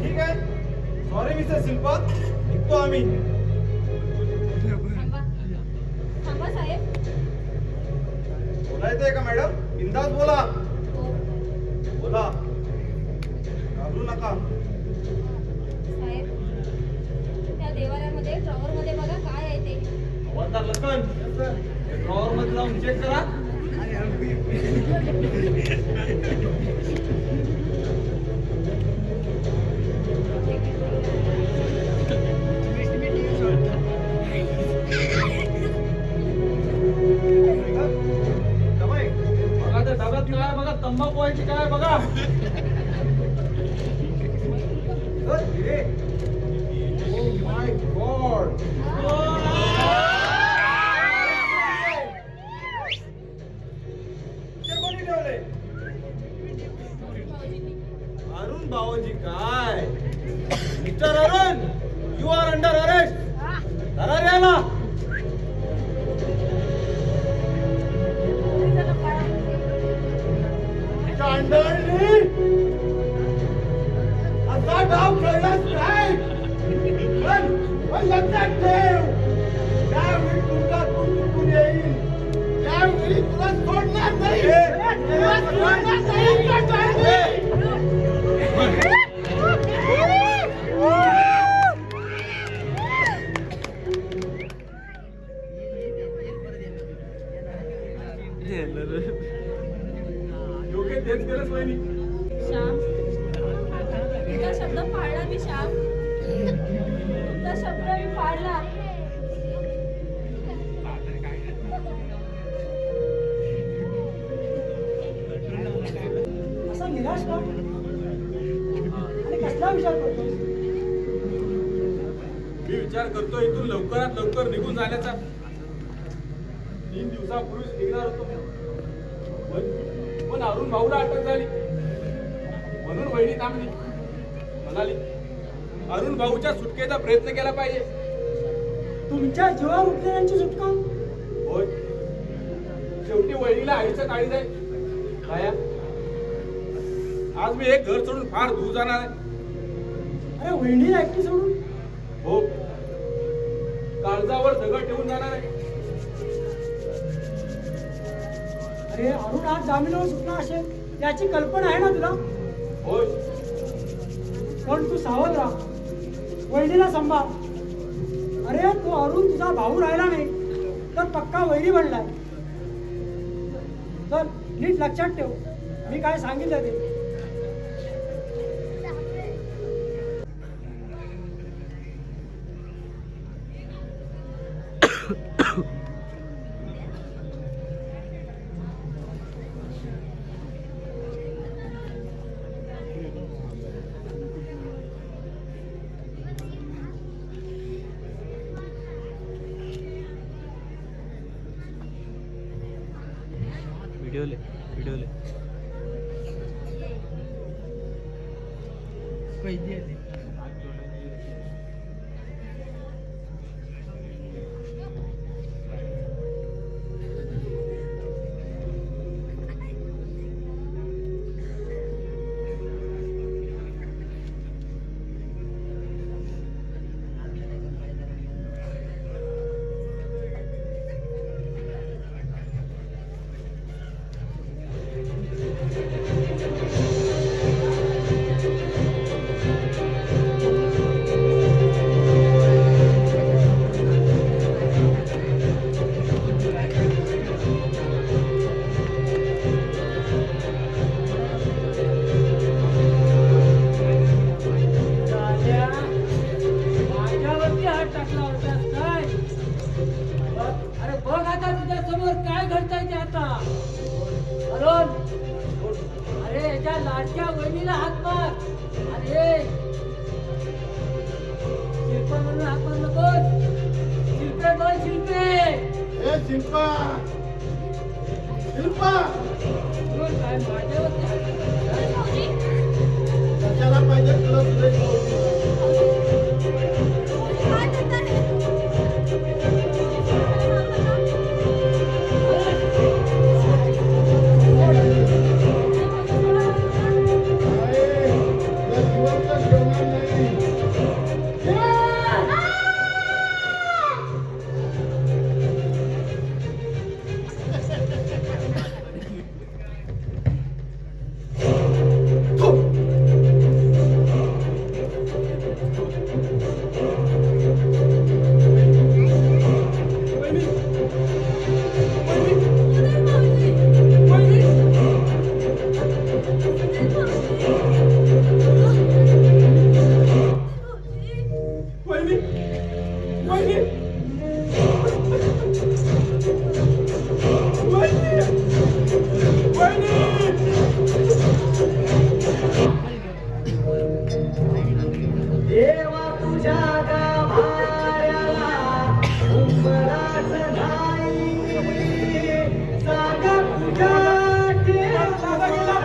ठीक आहे. सॉरी मिसेस शिल्पा, निघतो आम्ही. थांबा साहेब. बोलायचंय का मॅडम? बिंदास बोला. हो. बोला, घाबरू नका. साहेब, त्या देवाऱ्यामध्ये ड्रॉवर मध्ये बघा काय आहे ते. हवालदार लखन, ड्रॉवर मध्ये जाऊन चेक करा. बघा त्या डब्यात काय बघा, तंबाखू व्हायची काय बघा. Oh my God. ते कोणी ठेवले? अरुण भाऊजी काय? Mister Arun, you are under arrest. धरा रे याला. चांडळी, असा डाव खेळलाच काय? पण लक्षात ठेव, त्यावेळी तुझा तू चुकून येईल. त्यावेळी तुला सोडणार नाही. तुला सोडणार नाही. योग्य तेच केलंच वहिनी. श्याम, तुमचा शब्द पाळला मी श्याम. तुमचा शब्द मी पाळला. असा निराश का आणि कसला विचार करतो? मी विचार करतो इथून लवकरात लवकर निघून जाण्याचा. 3 दिवसापूर्वीच निघणार होतो, पण अरुण भाऊला अटक झाली म्हणून वहिनी थांबली. म्हणाली अरुण भाऊच्या सुटकेचा प्रयत्न केला पाहिजे. तुमच्या जीवावर उठलेल्यांची सुटका? होय, शेवटी वहिनीला आईचं काळीज आहे. काया, आज मी एक घर सोडून फार दूर जाणार आहे. अरे वहिनीला एकटी सोडून? हो, काळजावर दगड ठेवून जाणार आहे. अरे अरुण आज जामिनावर सुटला असेल याची कल्पना आहे ना तुला? होय, पण तू सावध राहा, वहिनीला सांभाळ. अरे तो अरुण तुझा भाऊ राहिला नाही तर पक्का वैरी बनलाय. तर नीट लक्षात ठेव मी काय सांगितलं ते. व्हिडिओ ले. माझ्यावरती हात टाकला होतास काय? अरे बघ आता तुझ्या समोर काय घडतंय ते आता. अरुण, अरे याच्या लाडक्या वहिनीला हात मार. अरे शिल्पा म्हणून हात मार नकोस. शिल्पे बोल, शिल्पे. ए शिल्पा, शिल्पा, अरुण काय माझ्यावरती हात टाकला? कशाला पाहिजे तुला सुरेश भाऊ? देवा तुझ्या गाभाऱ्याला उंबराच नाही, जागा तुझ्या ठेवला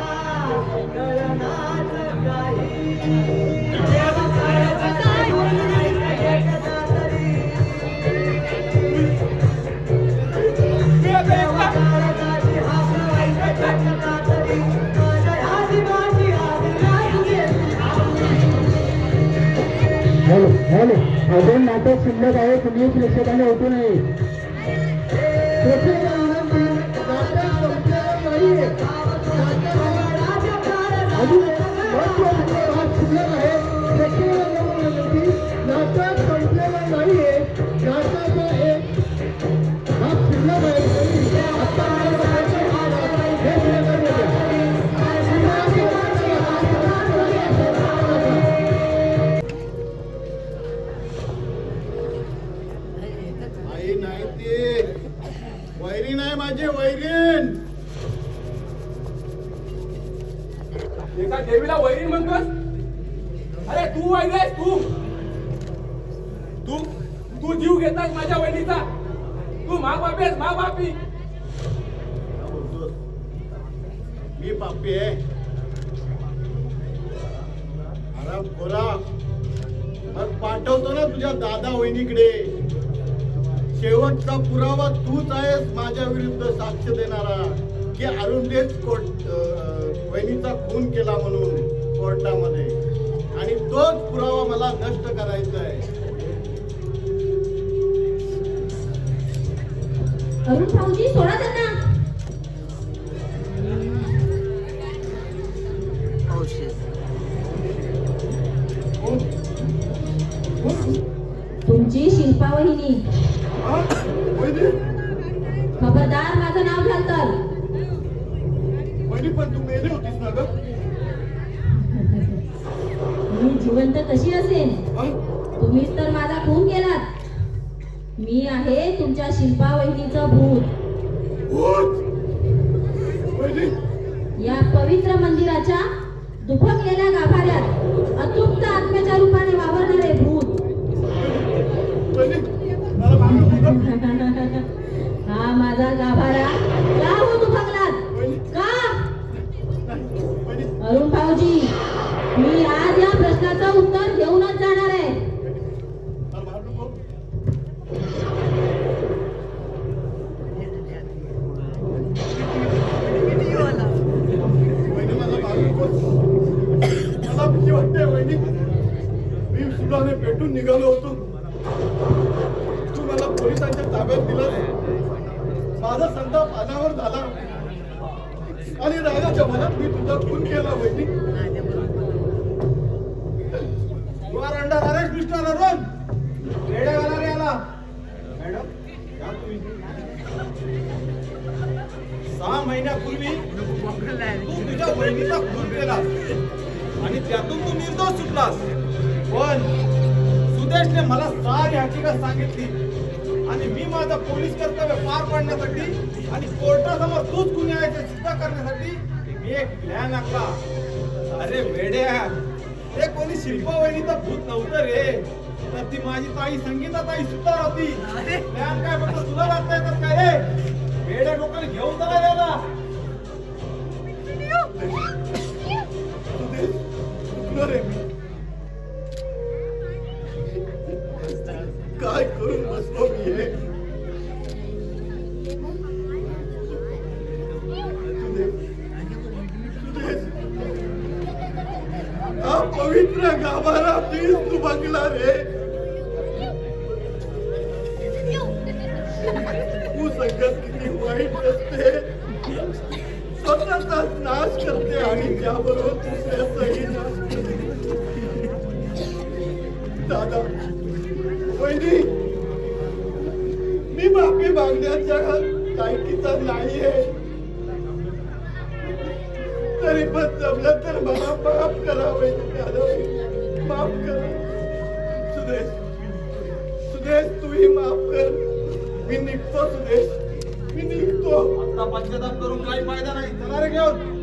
कळनाच काही. देवा काळजाचा एकदा तरी, देवा काळजाची हाक एकदा तरी, माझ्या ह्या जीवाची आदिलाही गेली. हॅलो, अजून नाटक शिल्लक आहे, तुम्ही प्रेक्षकांना होतो नाही. अजून महत्त्वाचा भाग शिल्लक आहे, नाटक संपलेलं नाहीये. नाटकाचा एक भाग शिल्लक आहे. माझे वैरीण. एका देवीला वैरीण म्हणतोस? अरे तू वैरी आहेस तू. तू तू जीव घेतास माझ्या वहिनीचा. तू महापापी आहेस, महापापी. काय बोलतोस? मी पापी आहे? अरे खोरा, मग पाठवतो ना तुझ्या दादा वहिनीकडे. शेवटचा पुरावा तूच आहेस माझ्या विरुद्ध साक्ष देणारा की अरुणदेव वहिनीचा खून केला म्हणून कोर्टामध्ये. आणि तोच पुरावा मला नष्ट करायचा आहे. अरुण भाऊजी सोडा त्यांना. तुमची शिल्पा वहिनी. हा? वहिनी? खबरदार माझं नाव घ्याल तर. वहिनी, पण तू मेली होतीस ना ग? मी जिवंत कशी असेन? हा? तुम्हीच तर माझा खून केलात. मी आहे तुमच्या शिल्पा वहिनीचं भूत. भूत? वहिनी? या पवित्र मंदिराच्या दुभकलेल्या गाभाऱ्यात अतृप्त आत्म्याच्या रूपाने वावरणारे भूत. वहिनी, मला मारू नका. हा माझा गाभारा का हो दुभकलात? का? वहिनी, अरुण भाऊजी, मी आज या प्रश्नाचं उत्तर देऊनच जाणार आहे. मला मारू नको. वहिनी, मला मारू नकोस. मला भीती वाटते वहिनी. मी सुडाने पेटून निघालो होतो. तू मला पोलिसांच्या ताब्यात दिलं. माझा संताप अनावर झाला आणि रागाच्या मनात मी तुझा खून केला वहिनी. You are under arrest, Mr. Arun. रेड्या घाला रे याला. मॅडम, या तुम्ही. 6 महिन्यापूर्वी तू तुझ्या वहिनीचा खून केलास आणि त्यातून तू निर्दोष सुटलास. पण सुदेशने मला सारी हकीकत सांगितली आणि मी माझं पोलीस कर्तव्य पार पाडण्यासाठी आणि कोर्टासमोर तूच गुन्हे आहे ते सिद्ध करण्यासाठी मी एक प्लॅन आखला. अरे वेड्या, ते कोणी शिल्पा वहिनीचं भूत नव्हतं रे, तर ती माझी ताई संगीता ताई सुद्धा होती. प्लॅन काय फक्त तुला जाता येतात काय रे? वेड्या लोकांनी घेऊन चला याला. चुकलो रे मी. काय करून बसलो मी हे? हा पवित्र गाभारा प्लीज तू बघला रे. तू संगत किती वाईट असते. स्वतःचाच नाश करते आणि त्याबरोबर दुसऱ्याचाही नाश करते. दादा, वहिनी, मी माफी मागण्याच्या लायकीचा नाहीये. तरी पण जमलं तर मला माफ करा वहिनी. दादा, माफ करा. सुदेश, सुदेश, तूही माफ कर. मी निघतो सुदेश, मी निघतो. आता पश्चाताप करून काही फायदा नाही. चला रे घेऊन.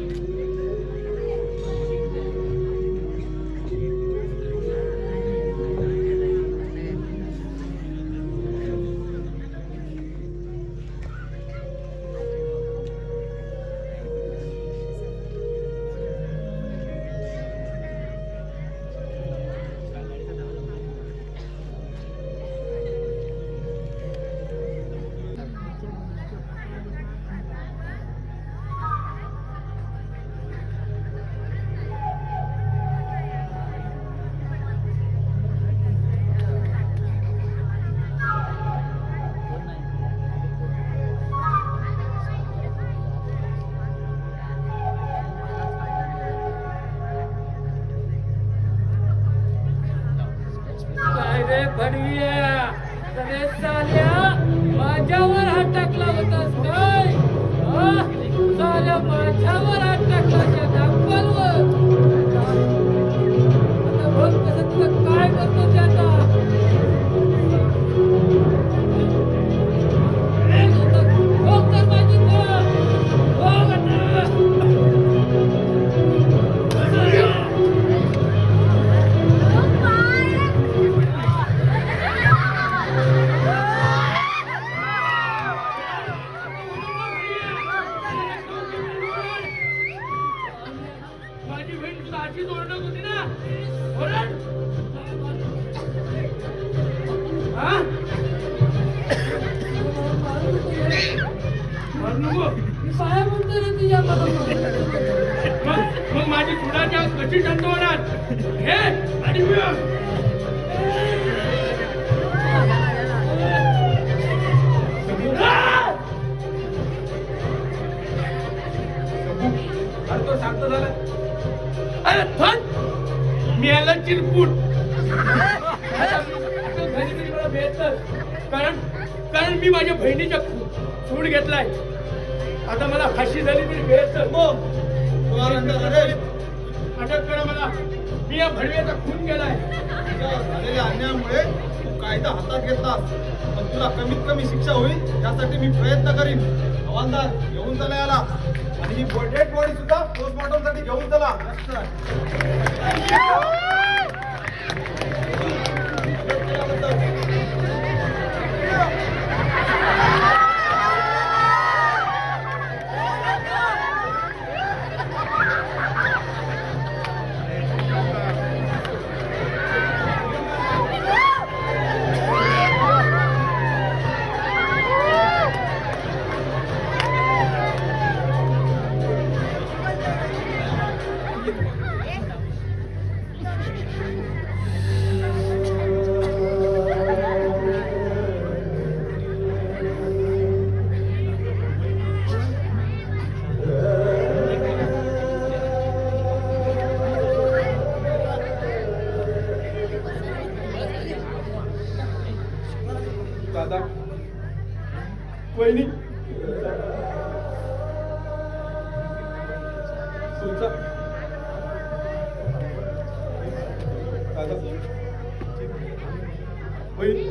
भडविया सगळे साल्या माझ्यावर हात टाकला होतास काय? साल्या माझ्यावर हात टाकला त्या दाखवालवर. आता बघ कसं तुला काय करतो ते आता. बघ तर माझी तीच ओरडत होती ना ओरड हा मरू नको. पाया म्हणतो रे तुझ्या मग माझी कुणाच्या कशी शांत होणार हे आणि मी अरे तो शांत झाला. अरे थन मी आला चिरपूट घरी घरी मला भेटत कारण मी माझ्या बहिणीच्या सूड घेतलाय. आता मला फाशी झाली तरी भेटत अटक करा मला. मी या भडव्याचा खून केलाय. झालेल्या अन्यायामुळे तू कायदा हातात घेतलास पण तुला कमीत कमी शिक्षा होईल यासाठी मी प्रयत्न करीन. हवालदार घेऊन चला याला आणि ही डेड बॉडी सुद्धा पोस्टमॉर्टम साठी घेऊन चला. दादा वहिनी तुमचा दादा वहिनी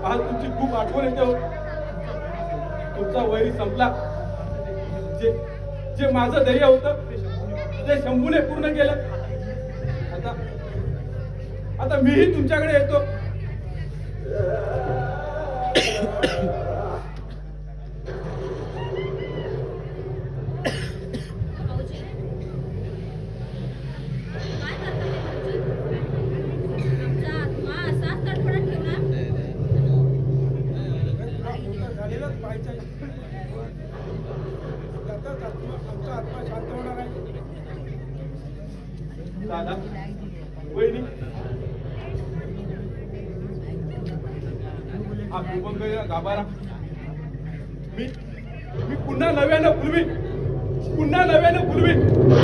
आज तुमची खूप आठवण येते हो. तुमचा वैरी संपला. जे माझं ध्येय होतं ते शंभूने पूर्ण केलं. आता मीही तुमच्याकडे येतो. भाऊजी काय करता ते भाऊजी? आमचा आत्मा असाच तडफडत ठेवणार? झालेलाच पाहायचा आमचा आत्मा शांत होणार आहे. दादा वहिनी हा कुंभकर्ण गाभारा मी पुन्हा नव्यानं फुलवीन.